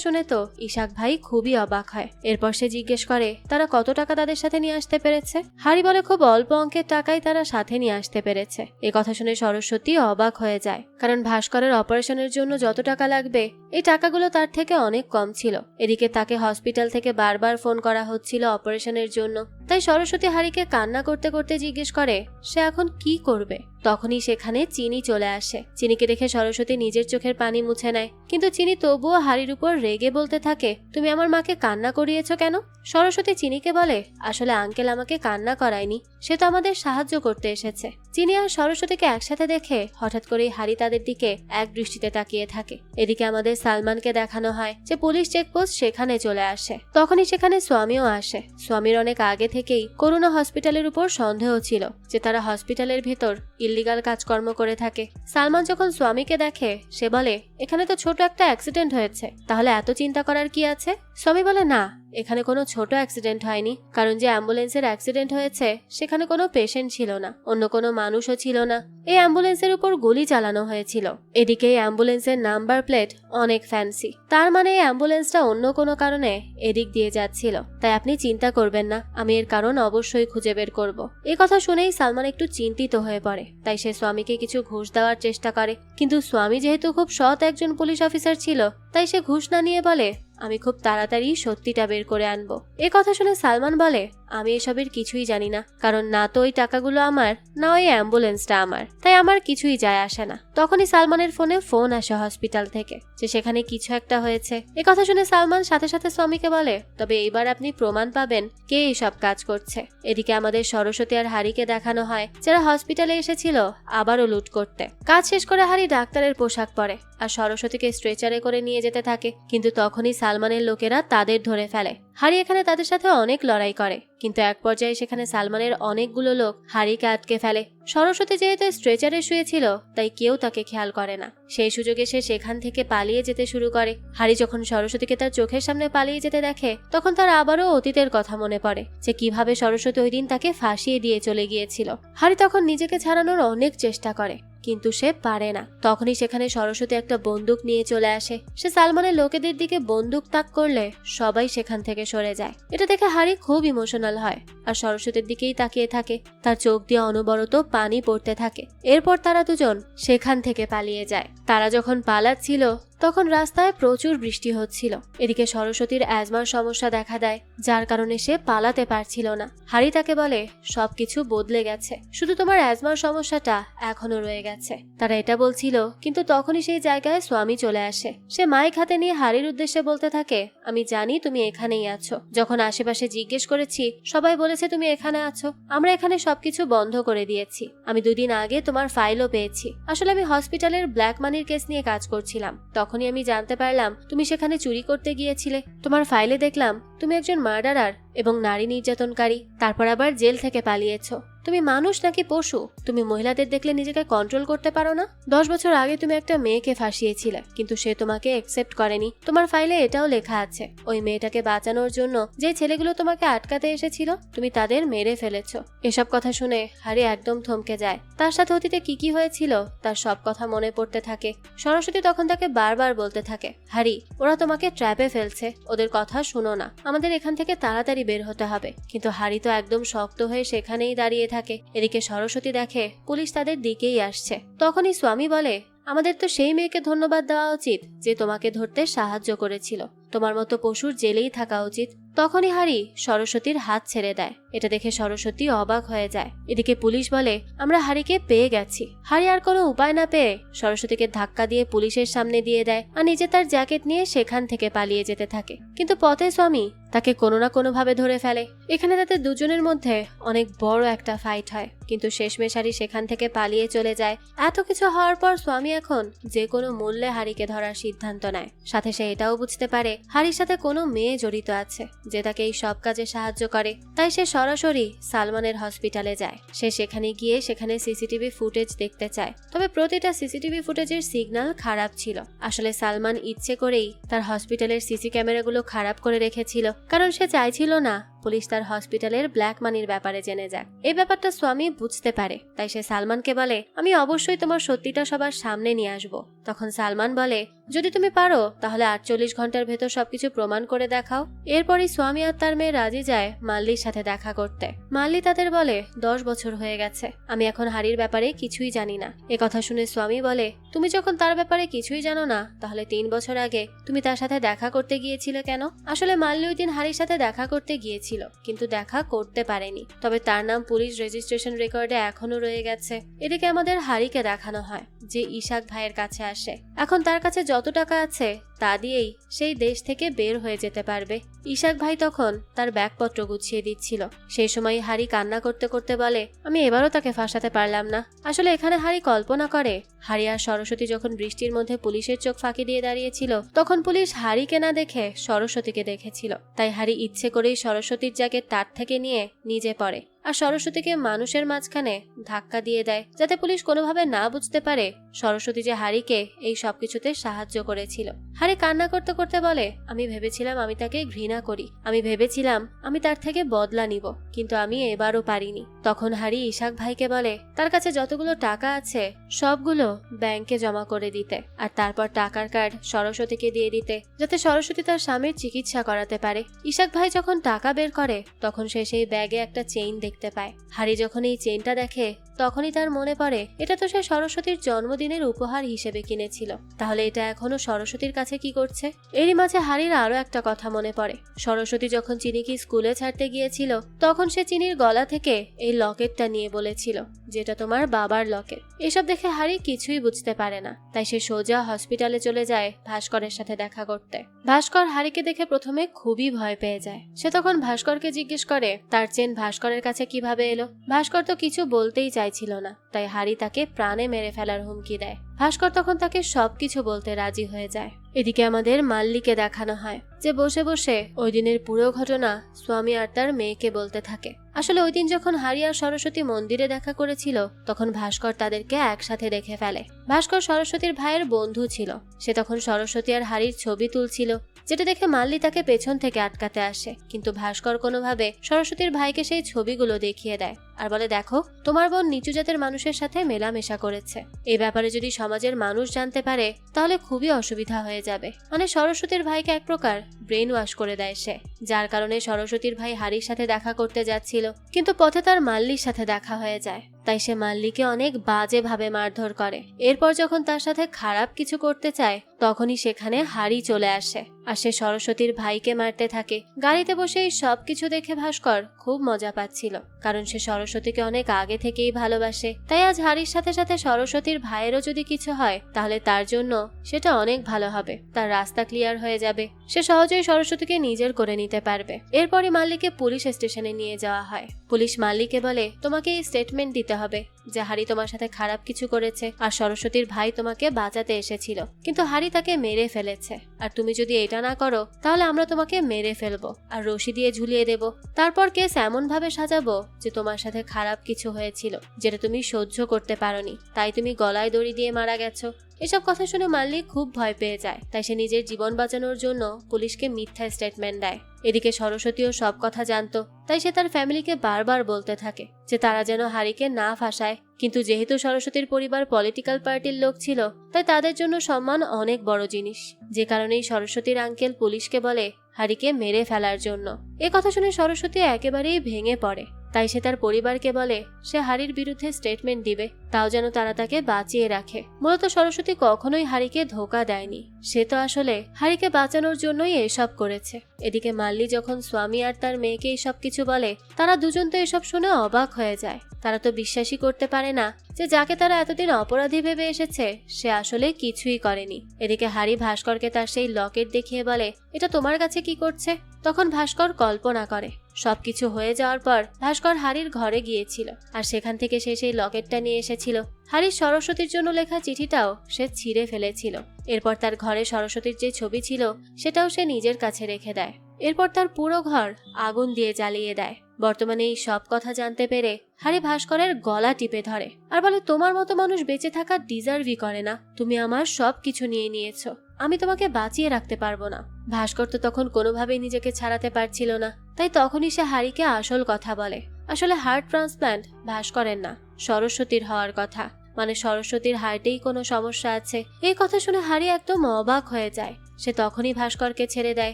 শুনে তো ইশাক ভাই খুবই অবাক হয়। এরপর সে জিজ্ঞেস করে তারা কত টাকা তাদের সাথে নিয়ে আসতে পেরেছে। হারি বলে খুব অল্প অঙ্কের টাকাই তারা সাথে নিয়ে আসতে পেরেছে। এ কথা শুনে সরস্বতী অবাক হয়ে যায়, কারণ ভাস্করের অপারেশনের জন্য যত টাকা লাগবে এই টাকাগুলো তার থেকে অনেক কম ছিল। এদিকে তাকে হসপিটাল থেকে বারবার ফোন করা হচ্ছিল অপারেশনের জন্য। তাই সরস্বতী হারিকে কান্না করতে করতে জিজ্ঞেস করে সে এখন কি করবে। তখনই সেখানে চিনি চলে আসে। চিনিকে দেখে সরস্বতী নিজের চোখের পানি মুছে নেয়, কিন্তু চিনি তবুও হারির উপর রেগে বলতে থাকে, তুমি আমার মাকে কান্না করিয়েছো কেন? সরস্বতী চিনিকে বলে, আসলে আঙ্কেল আমাকে কান্না করায়নি, সে তো আমাদের সাহায্য করতে এসেছে। চিনি আর সরস্বতীকে একসাথে দেখে হঠাৎ করেই হারি তাদের দিকে এক দৃষ্টিতে তাকিয়ে থাকে। এদিকে আমাদের সালমানকে দেখানো হয় যে পুলিশ চেকপোস্ট সেখানে চলে আসে। তখনই সেখানে স্বামীও আসে। স্বামীর অনেক আগে থেকেই করুণা হসপিটালের উপর সন্দেহ ছিল যে তারা হসপিটালের ভেতর ইল্লিগাল কাজকর্ম করে থাকে। সালমান যখন স্বামীকে দেখে সে বলে, এখানে তো ছোট একটা অ্যাক্সিডেন্ট হয়েছে, তাহলে এত চিন্তা করার কি আছে? স্বামী বলে, না, এখানে কোনো ছোট অ্যাক্সিডেন্ট হয়নি, কারণ যে অ্যাম্বুলেন্সের অ্যাক্সিডেন্ট হয়েছে সেখানে কোনো পেশেন্ট ছিল না, অন্য কোনো মানুষও ছিল না। এই অ্যাম্বুলেন্সের উপর গুলি চালানো হয়েছিল। এদিকে এই অ্যাম্বুলেন্সের নাম্বার প্লেট অনেক ফ্যান্সি, তার মানে এই অ্যাম্বুলেন্সটা অন্য কোনো কারণে এদিক দিয়ে যাচ্ছিল। তাই আপনি চিন্তা করবেন না, আমি এর কারণ অবশ্যই খুঁজে বের করব। এই কথা শুনেই সালমান একটু চিন্তিত হয়ে পড়ে। তাই সে স্বামীকে কিছু ঘুষ দেওয়ার চেষ্টা করে, কিন্তু স্বামী যেহেতু খুব সৎ একজন পুলিশ অফিসার ছিল, তাই সে ঘুষ না নিয়ে বলে, আমি খুব তাড়াতাড়ি সত্যিটা বের করে আনবো। এ কথা শুনে সালমান বলে, আমি এসবের কিছুই জানি না, কারণ না তো ওই টাকাগুলো আমার, না ওই অ্যাম্বুলেন্সটা আমার, তাই আমার কিছুই যায় আসে না। তখনই সালমানের ফোনে ফোন আসে হসপিটাল থেকে যে সেখানে কিছু একটা হয়েছে। এ কথা শুনে সালমান সাথে সাথে স্বামীকে বলে, তবে এইবার আপনি প্রমাণ পাবেন কে এইসব কাজ করছে। এদিকে আমাদের সরস্বতী আর হারিকে দেখানো হয় যারা হসপিটালে এসেছিল আবারও লুট করতে। কাজ শেষ করে হারি ডাক্তারের পোশাক পরে আর সরস্বতীকে স্ট্রেচারে করে নিয়ে যেতে থাকে, কিন্তু তখনই সালমানের লোকেরা তাদের ধরে ফেলে। হারি এখানে তাদের সাথে অনেক লড়াই করে, কিন্তু এক পর্যায়ে সেখানে সালমানের অনেকগুলো লোক হারিকে আটকে ফেলে। সরস্বতী যেহেতু স্ট্রেচারে শুয়েছিল তাই কেউ তাকে খেয়াল করে না। সেই সুযোগে সে সেখান থেকে পালিয়ে যেতে শুরু করে। হারি যখন সরস্বতীকে তার চোখের সামনে পালিয়ে যেতে দেখে তখন তার আবারও অতীতের কথা মনে পড়ে যে কিভাবে সরস্বতী ওই দিন তাকে ফাঁসিয়ে দিয়ে চলে গিয়েছিল। হারি তখন নিজেকে ছাড়ানোর অনেক চেষ্টা করে, কিন্তু সে পারে না। তখনই সেখানে সরস্বতী একটা বন্দুক নিয়ে চলে আসে। সে সালমানের লোকেদের দিকে বন্দুক তাক করলে সবাই সেখান থেকে সরে যায়। এটা দেখে হারি খুব ইমোশনাল হয় আর সরস্বতীর দিকেই তাকিয়ে থাকে। তার চোখ দিয়ে অনবরত পানি পড়তে থাকে। এরপর তারা দুজন সেখান থেকে পালিয়ে যায়। তারা যখন পালাচ্ছিল তখন রাস্তায় প্রচুর বৃষ্টি হচ্ছিল। এদিকে সরস্বতীর অ্যাজমার সমস্যা দেখা দেয়, যার কারণে সে পালাতে পারছিল না। হারি তাকে বলে, সবকিছু বদলে গেছে, শুধু তোমার অ্যাজমার সমস্যাটা এখনো রয়ে গেছে। তারা এটা বলছিল, কিন্তু তখনই সেই জায়গায় স্বামী চলে আসে। সে মাইক হাতে নিয়ে হারির উদ্দেশ্যে বলতে থাকে, আমি জানি তুমি এখানেই আছো। যখন আশেপাশে জিজ্ঞেস করেছি সবাই বলেছে তুমি এখানে আছো। আমরা এখানে সবকিছু বন্ধ করে দিয়েছি। আমি 2 দিন আগে তোমার ফাইলও পেয়েছি। আসলে আমি হসপিটালের ব্ল্যাক মানির কেস নিয়ে কাজ করছিলাম। তখনই আমি জানতে পারলাম তুমি সেখানে চুরি করতে গিয়েছিলে। তোমার ফাইলে দেখলাম তুমি একজন মার্ডারার এবং নারী নির্যাতনকারী, তারপর আবার জেল থেকে পালিয়েছো। তুমি মানুষ নাকি পশু? তুমি মহিলাদের দেখলে নিজেকে কন্ট্রোল করতে পারো না? 10 বছর আগে তুমি একটা মেয়েকে ফাঁসিয়েছিলে, কিন্তু সে তোমাকে অ্যাকসেপ্ট করেনি। তোমার ফাইলে এটাও লেখা আছে, ওই মেয়েটাকে বাঁচানোর জন্য যে ছেলেগুলো তোমাকে আটকাতে এসেছিল তুমি তাদের মেরে ফেলেছো। এসব কথা শুনে হ্যারি একদম থমকে যায়। তার সাথে অতীতে কি কি হয়েছিল তার সব কথা মনে পড়তে থাকে। সরস্বতী তখন তাকে বারবার বলতে থাকে, হ্যারি, ওরা তোমাকে ট্র্যাপে ফেলছে, ওদের কথা শুনো না, আমাদের এখান থেকে তাড়াতাড়ি বের হতে হবে। কিন্তু হ্যারি তো একদম শক্ত হয়ে সেখানেই দাঁড়িয়ে থাকে। এদিকে সরস্বতী দেখে পুলিশ তাদের দিকেই আসছে। তখনই স্বামী বলে, আমাদের তো সেই মেয়েকে ধন্যবাদ দেওয়া উচিত যে তোমাকে ধরতে সাহায্য করেছিল। তোমার মতো পশুর জেলেই থাকা উচিত। তখনই হ্যারি সরস্বতীর হাত ছেড়ে দেয়। এটা দেখে সরস্বতী অবাক হয়ে যায়। এদিকে পুলিশ বলে, আমরা হ্যারিকে পেয়ে গেছি। হ্যারি আর কোনো উপায় না পেয়ে সরস্বতীকে ধাক্কা দিয়ে পুলিশের সামনে দিয়ে দেয় আর নিজে তার জ্যাকেট নিয়ে সেখান থেকে পালিয়ে যেতে থাকে। কিন্তু পথে স্বামী তাকে কোনো না কোনো ভাবে ধরে ফেলে। এখানে তাদের দুজনের মধ্যে অনেক বড় একটা ফাইট হয়, কিন্তু শেষমেশ হ্যারি সেখান থেকে পালিয়ে চলে যায়। এত কিছু হওয়ার পর স্বামী এখন যে কোনো মূল্যে হ্যারিকে ধরার সিদ্ধান্ত নেয়। সাথে সে এটাও বুঝতে পারে হ্যারির সাথে কোনো মেয়ে জড়িত আছে যে তাকে এই সব কাজে সাহায্য করে। তাই সে সরাসরি সালমানের হসপিটালে যায়। সে সেখানে গিয়ে সেখানে সিসিটিভি ফুটেজ দেখতে চায়, তবে প্রতিটা সিসিটিভি ফুটেজের সিগন্যাল খারাপ ছিল। আসলে সালমান ইচ্ছে করেই তার হসপিটালের সিসি ক্যামেরাগুলো খারাপ করে রেখেছিল, কারণ সে চাইছিল না পুলিশ তার হসপিটালের ব্ল্যাক মানির ব্যাপারে জেনে যাক। এই ব্যাপারটা স্বামী বুঝতে পারে, তাই সে সালমানকে বলে, আমি অবশ্যই তোমার সত্যিটা সবার সামনে নিয়ে আসবো। তখন সালমান বলে, যদি তুমি পারো তাহলে 48 ঘন্টার ভেতর সবকিছু প্রমাণ করে দেখাও। এরপরই স্বামী আর তার মেয়ে রাজি যায় মাল্লির সাথে দেখা করতে। মাল্লি তাদের বলে, 10 বছর হয়ে গেছে, আমি এখন হ্যারির ব্যাপারে কিছুই জানি না। এ কথা শুনে স্বামী বলে, তুমি যখন তার ব্যাপারে কিছুই জানো না, তাহলে 3 বছর আগে তুমি তার সাথে দেখা করতে গিয়েছিলে কেন? আসলে মাল্লি ওই দিন হ্যারির সাথে দেখা করতে গিয়েছিল, কিন্তু দেখা করতে পারেনি, তবে তার নাম পুলিশ রেজিস্ট্রেশন রেকর্ডে এখনো রয়ে গেছে। এদিকে আমাদের হ্যারিকে দেখানো হয় যে ইশাক ভাইয়ের কাছে আসে। এখন তার কাছে যত টাকা আছে তা দিয়েই সেই দেশ থেকে বের হয়ে যেতে পারবে। ইশাক ভাই তখন তার ব্যাগপত্র গুছিয়ে দিচ্ছিল। সেই সময় হ্যারি কান্না করতে করতে বলে, আমি এবারও তাকে ফাঁসাতে পারলাম না। আসলে এখানে হ্যারি কল্পনা করে হ্যারি আর সরস্বতী যখন বৃষ্টির মধ্যে পুলিশের চোখ ফাঁকি দিয়ে দাঁড়িয়েছিল, তখন পুলিশ হ্যারিকে না দেখে সরস্বতীকে দেখেছিল। তাই হ্যারি ইচ্ছে করেই সরস্বতীর জ্যাকেট তার থেকে নিয়ে নিজে পড়ে আর সরস্বতীকে মানুষের মাঝখানে ধাক্কা দিয়ে দেয়, যাতে পুলিশ কোনোভাবে না বুঝতে পারে সরস্বতী যে হ্যারিকে এই সবকিছুতে সাহায্য করেছিল। হ্যারি কান্না করতে করতে বলে, আমি ভেবেছিলাম আমি তাকে ঘৃণা করি, আমি ভেবেছিলাম আমি তার থেকে বদলা নিব, কিন্তু আমি এবারও পারিনি। তখন হ্যারি ইশাক ভাইকে বলে তার কাছে যতগুলো টাকা আছে সবগুলো ব্যাংকে জমা করে দিতে, আর তারপর টাকার কার্ড সরস্বতীকে দিয়ে দিতে, যাতে সরস্বতী তার স্বামীর চিকিৎসা করাতে পারে। ইশাক ভাই যখন টাকা বের করে তখন সে সেই ব্যাগে একটা চেইন দেখতে পায়। হ্যারি যখন এই চেইনটা দেখে তখনই তার মনে পড়ে এটা তো সে সরস্বতীর জন্মদিনের উপহার হিসেবে কিনেছিল, তাহলে এটা এখনো সরস্বতীর কাছে কি করছে? এরই মাঝে হ্যারির আরো একটা কথা মনে পড়ে। সরস্বতী যখন চিনিকে স্কুলে ছাড়তে গিয়েছিল তখন সে চিনির গলা থেকে এই লকেটটা নিয়ে বলেছিল যেটা তোমার বাবার লকেট। এসব দেখে হ্যারি কিছুই বুঝতে পারে না, তাই সে সোজা হসপিটালে চলে যায় ভাস্করের সাথে দেখা করতে। ভাস্কর হ্যারিকে দেখে প্রথমে খুবই ভয় পেয়ে যায়। সে তখন ভাস্করকে জিজ্ঞেস করে তার চেন ভাস্করের কাছে কিভাবে এলো। ভাস্কর তো কিছু বলতেই চাইছিল না, তাই হ্যারি তাকে প্রাণে মেরে ফেলার হুমকি দেয়। ভাস্কর তখন তাকে সবকিছু বলতে রাজি হয়ে যায়। এদিকে আমাদের মাল্লিকে দেখানো হয় যে বসে বসে ওই দিনের পুরো ঘটনা স্বামী আর তার মেয়েকে বলতে থাকে। আসলে ওই দিন যখন হ্যারি আর সরস্বতী মন্দিরে দেখা করেছিল তখন ভাস্কর তাদেরকে একসাথে দেখে ফেলে। ভাস্কর সরস্বতীর ভাইয়ের বন্ধু ছিল। সে তখন সরস্বতী আর হ্যারির ছবি তুলছিল, যেটা দেখে মাল্লি তাকে পেছন থেকে আটকাতে আসে, কিন্তু ভাস্কর কোনোভাবে সরস্বতীর ভাইকে সেই ছবিগুলো দেখিয়ে দেয় আর বলে, দেখো তোমার বোন নিচু জাতের মানুষের সাথে মেলামেশা করেছে। এই ব্যাপারে যদি সমাজের মানুষ জানতে পারে তাহলে খুবই অসুবিধা হয়ে যাবে। মানে সরস্বতীর ভাইকে এক প্রকার ব্রেন ওয়াশ করে দেয় সে, যার কারণে সরস্বতীর ভাই হ্যারির সাথে দেখা করতে যাচ্ছিল, কিন্তু পথে তার মাল্লির সাথে দেখা হয়ে যায়। তাই সে মাল্লিকে অনেক বাজে ভাবে মারধর করে। এরপর যখন তার সাথে খারাপ কিছু করতে চায় তখনই সেখানে হ্যারি চলে আসে আর সে সরস্বতীর ভাইকে মারতে থাকে। গাড়িতে বসে এই সবকিছু দেখে ভাস্কর খুব মজা পাচ্ছিল, কারণ সে সরস্বতীকে অনেক আগে থেকেই ভালোবাসে। তাই আজ হ্যারির সাথে সাথে সরস্বতীর ভাইয়েরও যদি কিছু হয় তাহলে তার জন্য সেটা অনেক ভালো হবে, তার রাস্তা ক্লিয়ার হয়ে যাবে, সে সহজেই সরস্বতীকে নিজের করে নিতে পারবে। এরপরই মাল্লিকে পুলিশ স্টেশনে নিয়ে যাওয়া হয়। পুলিশ মাল্লিকে বলে, তোমাকে এই স্টেটমেন্ট দিতে হবে যে হারি তোমার সাথে খারাপ কিছু করেছে আর সরস্বতীর ভাই তোমাকে বাঁচাতে এসেছিল, কিন্তু হারি তাকে মেরে ফেলেছে। আর তুমি যদি এটা না করো তাহলে আমরা তোমাকে মেরে ফেলবো আর রশি দিয়ে ঝুলিয়ে দেব। তারপর কেস এমন ভাবে সাজাবো যে তোমার সাথে খারাপ কিছু হয়েছিল যেটা তুমি সহ্য করতে পারোনি, তাই তুমি গলায় দড়ি দিয়ে মারা গেছো। এসব কথা শুনে মাল্লি খুব ভয় পেয়ে যায়, তাই সে নিজের জীবন বাঁচানোর জন্য পুলিশকে মিথ্যা স্টেটমেন্ট দেয়। এদিকে সরস্বতীও সব কথা জানতো, তাই সে তার ফ্যামিলিকে বারবার বলতে থাকে যে তারা যেন হারিকে না ফাঁসায়। কিন্তু যেহেতু সরস্বতীর পরিবার পলিটিক্যাল পার্টির লোক ছিল, তাই তাদের জন্য সম্মান অনেক বড় জিনিস, যে কারণেই সরস্বতীর আঙ্কেল পুলিশকে বলে হারিকে মেরে ফেলার জন্য। এ কথা শুনে সরস্বতী একেবারেই ভেঙে পড়ে, তাই সে তার পরিবারকে বলে সে হারির বিরুদ্ধে স্টেটমেন্ট দিবে, তাও যেন তারা তাকে বাঁচিয়ে রাখে। মূলত সরস্বতী কখনোই হারিকে ধোঁকা দেয়নি, সে তো আসলে হারিকে বাঁচানোর জন্যই এসব করেছে। এদিকে মাল্লি যখন স্বামী আর তার মেয়েকে এসব কিছু বলে, তারা দুজন তো এসব শুনে অবাক হয়ে যায়। তারা তো বিশ্বাসই করতে পারে না যে যাকে তারা এতদিন অপরাধী ভেবে এসেছে সে আসলে কিছুই করেনি। এদিকে হারি ভাস্করকে তার সেই লকেট দেখিয়ে বলে এটা তোমার কাছে কি করছে। তখন ভাস্কর কল্পনা করে সবকিছু হয়ে যাওয়ার পর ভাস্কর হারির ঘরে গিয়েছিল আর সেখান থেকে সে সেই লকেটটা নিয়ে এসেছিল। হারির সরস্বতীর জন্য লেখা চিঠিটাও সে ছিঁড়ে ফেলেছিল। এরপর তার ঘরে সরস্বতীর যে ছবি ছিল সেটাও সে নিজের কাছে রেখে দেয়। এরপর তার পুরো ঘর আগুন দিয়ে জ্বালিয়ে দেয়। বর্তমানে এই সব কথা জানতে পেরে হারি ভাস্করের গলা টিপে ধরে আর বলে তোমার মতো মানুষ বেঁচে থাকা ডিজার্ভই করে না, তুমি আমার সব কিছু নিয়ে নিয়েছো, আমি তোমাকে বাঁচিয়ে রাখতে পারবো না। ভাস্কর তো তখন কোনোভাবেই নিজেকে ছাড়াতে পারছিল না, তাই তখনই সে হারিকে আসল কথা বলে। আসলে হার্ট ট্রান্সপ্ল্যান্ট ভাস্করের না, সরস্বতীর হওয়ার কথা, মানে সরস্বতীর হার্টেই কোনো সমস্যা আছে। এই কথা শুনে হারি একদম অবাক হয়ে যায়। সে তখনই ভাস্করকে ছেড়ে দেয়।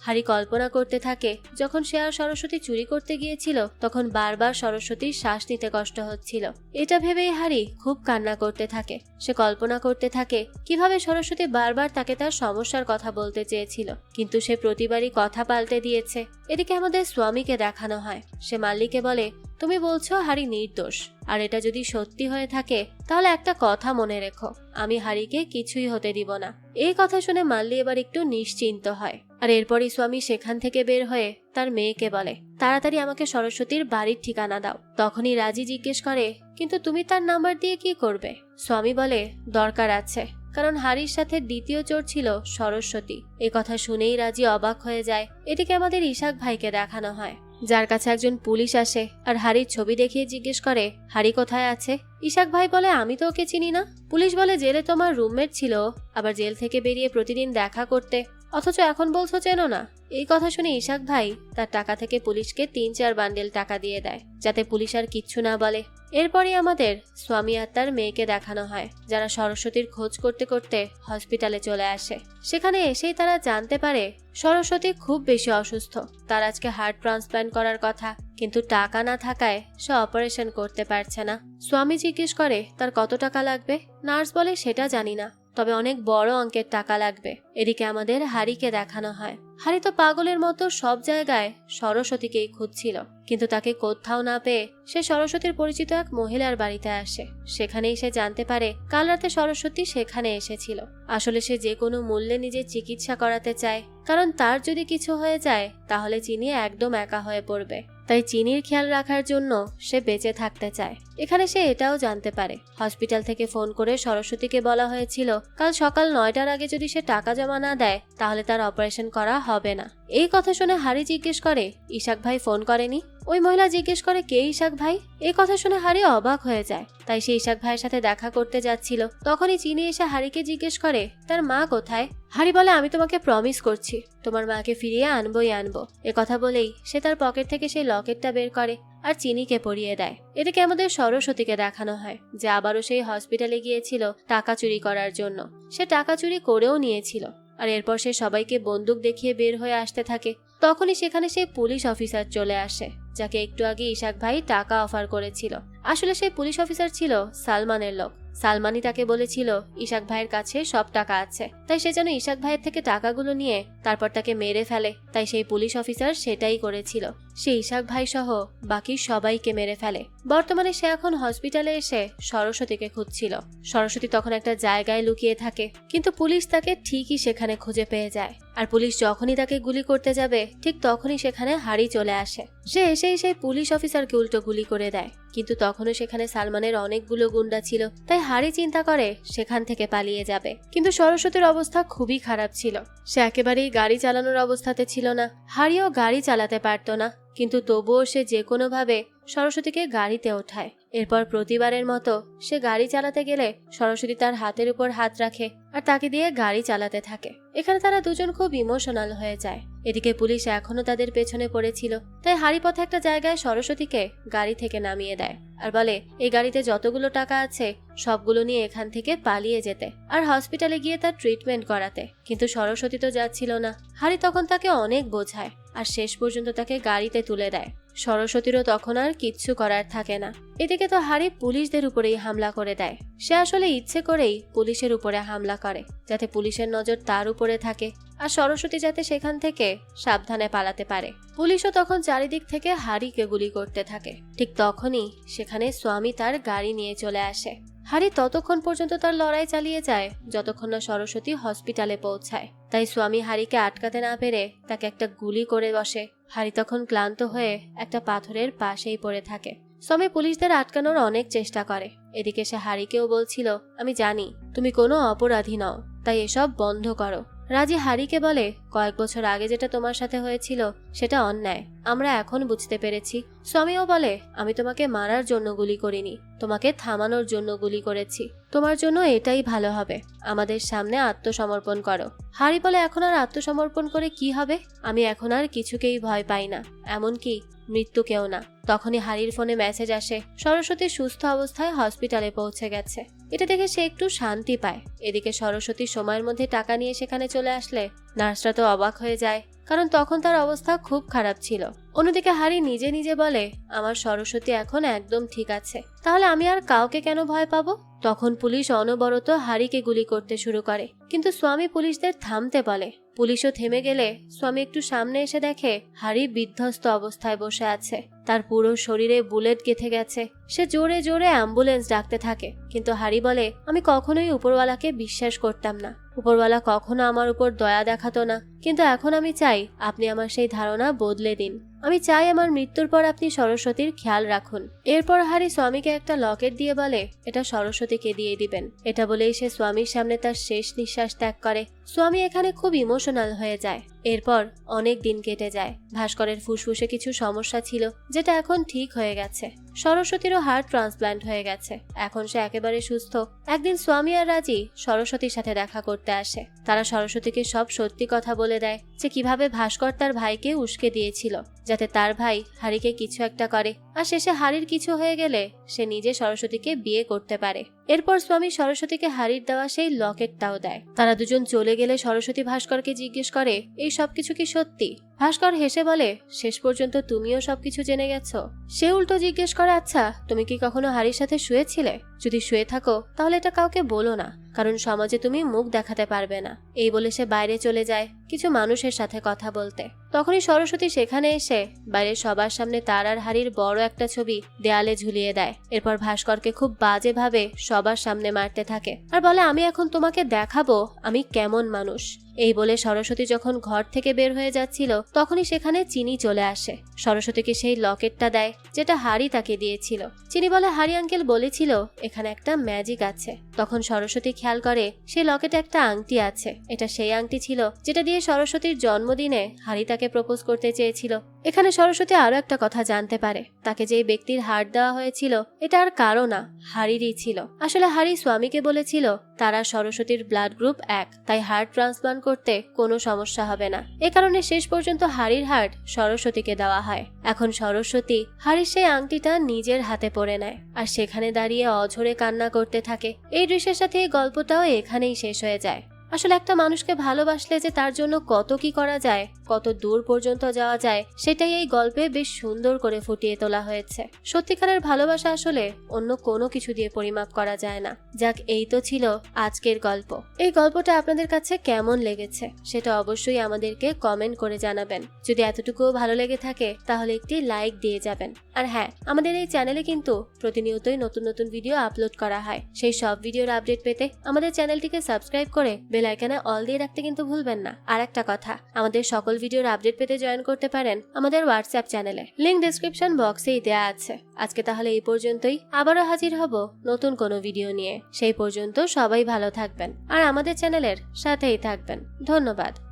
হারি কল্পনা করতে থাকে যখন সে আর সরস্বতী চুরি করতে গিয়েছিল তখন বারবার সরস্বতীর শ্বাস নিতে কষ্ট হচ্ছিল। এটা ভেবেই হারি খুব কান্না করতে থাকে। সে কল্পনা করতে থাকে কিভাবে সরস্বতী বারবার তাকে তার সমস্যার কথা বলতে চেয়েছিল, কিন্তু সে প্রতিবারই কথা পাল্টে দিয়েছে। এদিকে আমাদের স্বামীকে দেখানো হয়, সে মাল্লিকে বলে তুমি বলছো হারি নির্দোষ, আর এটা যদি সত্যি হয়ে থাকে তাহলে একটা কথা মনে রেখো, আমি হারিকে কিছুই হতে দিব না। এই কথা শুনে মাল্লি এবার একটু নিশ্চিন্ত হয়। আর এরপরই স্বামী সেখান থেকে বের হয়ে তার মেয়েকে বলে তাড়াতাড়ি আমাকে সরস্বতীর বাড়ির ঠিকানা দাও। তখনই রাজি জিজ্ঞেস করে কিন্তু তুমি তার নাম্বার দিয়ে কি করবে? স্বামী বলে দরকার আছে, কারণ হারির সাথে দ্বিতীয় চোর ছিল সরস্বতী। এ কথা শুনেই রাজি অবাক হয়ে যায়। এদিকে আমাদের ইশাক ভাইকে দেখানো হয়, যার কাছে একজন পুলিশ আসে আর হারির ছবি দেখিয়ে জিজ্ঞেস করে হারি কোথায় আছে। ইশাক ভাই বলে আমি তো ওকে চিনি না। পুলিশ বলে জেলে তোমার রুমমেট ছিল, আবার জেল থেকে বেরিয়ে প্রতিদিন দেখা করতে, অথচ এখন বলছো চেনো না। এই কথা শুনে ইশাক ভাই তার টাকা থেকে পুলিশকে 3-4 বান্ডেল টাকা দিয়ে দেয় যাতে পুলিশ আর কিচ্ছু না বলে। এরপরই আমাদের স্বামী আর তার মেয়েকে দেখানো হয়, যারা সরস্বতীর খোঁজ করতে করতে হসপিটালে চলে আসে। সেখানে এসেই তারা জানতে পারে সরস্বতী খুব বেশি অসুস্থ, তার আজকে হার্ট ট্রান্সপ্ল্যান্ট করার কথা, কিন্তু টাকা না থাকায় সে অপারেশন করতে পারছে না। স্বামী জিজ্ঞেস করে তার কত টাকা লাগবে। নার্স বলে সেটা জানি না, তবে অনেক বড় অঙ্কের টাকা লাগবে। এদিকে আমাদের হারিকে দেখানো হয়। হারি তো পাগলের মতো সব জায়গায় সরস্বতীকেই খুঁজছিল, কিন্তু তাকে কোথাও না পেয়ে সে সরস্বতীর পরিচিত এক মহিলার বাড়িতে আসে। সেখানেই সে জানতে পারে কাল রাতে সরস্বতী সেখানে এসেছিল। আসলে সে যে কোনো মূল্যে নিজের চিকিৎসা করাতে চায়, কারণ তার যদি কিছু হয়ে যায় তাহলে চিনি একদম একা হয়ে পড়বে। তাই চিনির খেয়াল রাখার জন্য সে বেঁচে থাকতে চায়। এখানে সে এটাও জানতে পারে হসপিটাল থেকে ফোন করে সরস্বতীকে বলা হয়েছিল কাল সকাল 9টার আগে যদি সে টাকা জমা না দেয় তাহলে তার অপারেশন করা হবে না। এই কথা শুনে হারি জিজ্ঞেস করে ইশাক ভাই ফোন করেনি। ওই মহিলা জিজ্ঞেস করে কে ইশাক ভাই। এই কথা শুনে হারি অবাক হয়ে যায়, তাই সে ইশাক ভাইয়ের সাথে দেখা করতে যাচ্ছিল। তখনই চিনি এসে হারিকে জিজ্ঞেস করে তার মা কোথায়। হারি বলে আমি তোমাকে প্রমিস করছি তোমার মাকে ফিরিয়ে আনবোই আনবো। এ কথা বলেই সে তার পকেট থেকে সেই লকেটটা বের করে আর চিনিকে পরিয়ে দেয়। এদিকে আমাদের সরস্বতীকে দেখানো হয় যে আবারও সেই হসপিটালে গিয়েছিল টাকা চুরি করার জন্য। সে টাকা চুরি করেও নিয়েছিল, আর এরপর সে সবাইকে বন্দুক দেখিয়ে বের হয়ে আসতে থাকে। তখনই সেখানে সেই পুলিশ অফিসার চলে আসে, যাকে একটু আগে ইশাক ভাই টাকা অফার করেছিল। আসলে সেই পুলিশ অফিসার ছিল সালমানের লোক। সালমানই তাকে বলেছিল ইশাক ভাইয়ের কাছে সব টাকা আছে, তাই সে যেন ইশাক ভাইয়ের থেকে টাকাগুলো নিয়ে তারপর তাকে মেরে ফেলে। তাই সেই পুলিশ অফিসার সেটাই করেছিল, সে ইশাক ভাই সহ বাকি সবাইকে মেরে ফেলে। বর্তমানে সে এখন হসপিটালে এসে সরস্বতীকে খুঁজছিল। সরস্বতী তখন একটা জায়গায় লুকিয়ে থাকে, কিন্তু পুলিশ তাকে ঠিকই সেখানে খুঁজে পেয়ে যায়। আর পুলিশ যখনই তাকে গুলি করতে যাবে ঠিক তখনই সেখানে হারি চলে আসে। সে এসেই সেই পুলিশ অফিসারকে উল্টো গুলি করে দেয়, কিন্তু তখনও সেখানে সালমানের অনেকগুলো গুন্ডা ছিল, তাই হারি চিন্তা করে সেখান থেকে পালিয়ে যাবে। কিন্তু সরস্বতীর অবস্থা খুবই খারাপ ছিল, সে একেবারেই গাড়ি চালানোর অবস্থাতে ছিল না। হারিও গাড়ি চালাতে পারতো না, কিন্তু তবুও সে যে কোনোভাবে সরস্বতীকে গাড়িতে ওঠায়। এরপর প্রতিবারের মতো সে গাড়ি চালাতে গেলে সরস্বতী তার হাতের উপর হাত রাখে আর তাকে দিয়ে গাড়ি চালাতে থাকে। এখানে তারা দুজন খুব ইমোশনাল হয়ে যায়। এদিকে পুলিশ এখনো তাদের পেছনে পড়েছিল, তাই হারি পথে একটা জায়গায় সরস্বতীকে গাড়ি থেকে নামিয়ে দেয় আর বলে এই গাড়িতে যতগুলো টাকা আছে সবগুলো নিয়ে এখান থেকে পালিয়ে যেতে আর হসপিটালে গিয়ে তার ট্রিটমেন্ট করাতে। কিন্তু সরস্বতী তো যাচ্ছিল না। হারি তখন তাকে অনেক বোঝায় আর শেষ পর্যন্ত তাকে গাড়িতে তুলে দেয়। সরস্বতীরও তখন আর কিচ্ছু করার থাকে না। এদিকে তো হারি পুলিশদের উপরেই হামলা করে দেয়। সে আসলে ইচ্ছে করেই পুলিশের উপরে হামলা করে যাতে পুলিশের নজর তার উপরে থাকে আর সরস্বতী যাতে সেখান থেকে সাবধানে পালাতে পারে। পুলিশও তখন চারিদিক থেকে হারিকে গুলি করতে থাকে। ঠিক তখনই সেখানে স্বামী তার গাড়ি নিয়ে চলে আসে। হারি ততক্ষণ পর্যন্ত তার লড়াই চালিয়ে যায় যতক্ষণ না সরস্বতী হসপিটালে পৌঁছায়। তাই স্বামী হারিকে আটকাতে না পেরে তাকে একটা গুলি করে বসে। হারি তখন ক্লান্ত হয়ে একটা পাথরের পাশেই পড়ে থাকে। স্বামী পুলিশদের আটকানোর অনেক চেষ্টা করে। এদিকে সে হারিকেও বলছিল আমি জানি তুমি কোনো অপরাধী নও, তাই এসব বন্ধ করো। রাজি হারিকে বলে কয়েক বছর আগে যেটা তোমার সাথে হয়েছিল সেটা অন্যায়, আমরা এখন বুঝতে পেরেছি। স্বামীও বলে আমি তোমাকে মারার জন্য গুলি করিনি, তোমাকে থামানোর জন্য গুলি করেছি। তোমার জন্য এটাই ভালো হবে, আমাদের সামনে আত্মসমর্পণ করো। হারি বলে এখন আর আত্মসমর্পণ করে কি হবে, আমি এখন আর কিছুকেই ভয় পাই না, এমনকি মৃত্যুকেও না। তখনই হারির ফোনে মেসেজ আসে সরস্বতী সুস্থ অবস্থায় হসপিটালে পৌঁছে গেছে। এটা দেখে সে একটু শান্তি পায়। এদিকে সরস্বতী সময়ের মধ্যে টাকা নিয়ে সেখানে চলে আসলে নার্সরা তো অবাক হয়ে যায়, কারণ তখন তার অবস্থা খুব খারাপ ছিল। অন্যদিকে হারি নিজে নিজে বলে আমার সরস্বতী এখন একদম ঠিক আছে, তাহলে আমি আর কাউকে কেন ভয় পাবো। তখন পুলিশ অনবরত হারিকে গুলি করতে শুরু করে, কিন্তু স্বামী পুলিশদের থামতে বলে। পুলিশও থেমে গেলে স্বামী একটু সামনে এসে দেখে হারি বিধ্বস্ত অবস্থায় বসে আছে, তার পুরো শরীরে বুলেট গেঁথে গেছে। সে জোরে জোরে অ্যাম্বুলেন্স ডাকতে থাকে, কিন্তু হারি বলে আমি কখনোই উপরওয়ালাকে বিশ্বাস করতাম না, উপরওয়ালা কখনো আমার উপর দয়া দেখাতো না, কিন্তু এখন আমি চাই আপনি আমার সেই ধারণা বদলে দিন। আমি চাই আমার মৃত্যুর পর আপনি সরস্বতীর খেয়াল রাখুন। এরপর হারি স্বামীকে একটা লকেট দিয়ে বলে এটা সরস্বতীকে দিয়ে দিবেন। এটা বলেই সে স্বামীর সামনে তার শেষ নিঃশ্বাস ত্যাগ করে। স্বামী এখানে খুব ইমোশনাল হয়ে যায়। এরপর অনেক দিন কেটে যায়। ভাস্করের ফুসফুসে কিছু সমস্যা ছিল যেটা এখন ঠিক হয়ে গেছে। সরস্বতীরও হার্ট ট্রান্সপ্লান্ট হয়ে গেছে, এখন সে একেবারে সুস্থ। একদিন স্বামী আর রাজি সরস্বতীর সাথে দেখা করতে আসে। তারা সরস্বতীকে সব সত্যি কথা বলে দেয় যে কিভাবে ভাস্কর তার ভাইকে উস্কে দিয়েছিল যাতে তার ভাই হারিকে কিছু একটা করে, আর শেষে হারির কিছু হয়ে গেলে সে নিজে সরস্বতীকে বিয়ে করতে পারে। এরপর স্বামী সরস্বতীকে হারির দেওয়া সেই লকেটটাও দেয়। তারা দুজন চলে গেলে সরস্বতী ভাস্করকে জিজ্ঞেস করে এই সবকিছু কি সত্যি। ভাস্কর হেসে বলে শেষ পর্যন্ত তুমিও সবকিছু জেনে গেছো। সে উল্টো জিজ্ঞেস করে আচ্ছা তুমি কি কখনো হারির সাথে শুয়েছিলে, যদি শুয়ে থাকো তাহলে এটা কাউকে বলো না, কারণ সমাজে তুমি মুখ দেখাতে পারবে না। এই বলে সে বাইরে চলে যায় কিছু মানুষের সাথে কথা বলতে। তখনই সরস্বতী সেখানে এসে বাইরে সবার সামনে তার আর হারির বড় একটা ছবি দেয়ালে ঝুলিয়ে দেয়। এরপর ভাস্করকে খুব বাজে ভাবে সবার সামনে মারতে থাকে আর বলে আমি এখন তোমাকে দেখাবো আমি কেমন মানুষ। এই বলে সরস্বতী যখন ঘর থেকে বের হয়ে যাচ্ছিল তখনই সেখানে চিনি চলে আসে। সরস্বতীকে সেই লকেটটা দেয় যেটা হারি তাকে দিয়েছিল। চিনি বলে হারি আঙ্কেল বলেছিল এখানে একটা ম্যাজিক আছে। তখন সরস্বতী খেয়াল করে সেই লকেটে একটা আংটি আছে। এটা সেই আংটি ছিল যেটা দিয়ে সরস্বতীর জন্মদিনে হারি তাকে প্রপোজ করতে চেয়েছিল। এখানে সরস্বতী আরো একটা কথা জানতে পারে, তাকে যে ব্যক্তির হার্ট দেওয়া হয়েছিল এটা আর কারো না, হারিরই ছিল। আসলে হারি স্বামীকে বলেছিল তারা সরস্বতীর ব্লাড গ্রুপ 1, তাই হার্ট ট্রান্সপ্লান্ট করতে কোনো সমস্যা হবে না। এ কারণে শেষ পর্যন্ত হারির হার্ট সরস্বতীকে দেওয়া হয়। এখন সরস্বতী হারির সেই আংটিটা নিজের হাতে পরে নেয় আর সেখানে দাঁড়িয়ে অঝরে কান্না করতে থাকে। এই দৃশ্যের সাথে এই গল্পটাও এখানেই শেষ হয়ে যায়। আসলে একটা মানুষকে ভালোবাসলে যে তার জন্য কত কি করা যায়, কত দূর পর্যন্ত যাওয়া যায়, সেটাই এই গল্পে বেশ সুন্দর করে ফুটিয়ে তোলা হয়েছে। সত্যিকারের ভালোবাসা আসলে অন্য কোনো কিছু দিয়ে পরিমাপ করা যায় না। যাক, এই তো ছিল আজকের গল্প। এই গল্পটা আপনাদের কাছে কেমন লেগেছে সেটা অবশ্যই আমাদেরকে কমেন্ট করে জানাবেন। যদি এতটুকুও ভালো লেগে থাকে তাহলে একটি লাইক দিয়ে যাবেন। আর হ্যাঁ, আমাদের এই চ্যানেলে কিন্তু প্রতিনিয়তই নতুন নতুন ভিডিও আপলোড করা হয়। সেই সব ভিডিওর আপডেট পেতে আমাদের চ্যানেলটিকে সাবস্ক্রাইব করে বেল আইকনে অল দিয়ে রাখতে কিন্তু ভুলবেন না। আর একটা কথা, আমাদের সকল ভিডিওর আপডেট পেতে জয়েন করতে পারেন আমাদের হোয়াটসঅ্যাপ চ্যানেলে, লিংক ডেসক্রিপশন বক্সেই দেওয়া আছে। আজকে তাহলে এই পর্যন্তই, আবারও হাজির হব নতুন কোনো ভিডিও নিয়ে। সেই পর্যন্ত সবাই ভালো থাকবেন আর আমাদের চ্যানেলের সাথেই থাকবেন। ধন্যবাদ।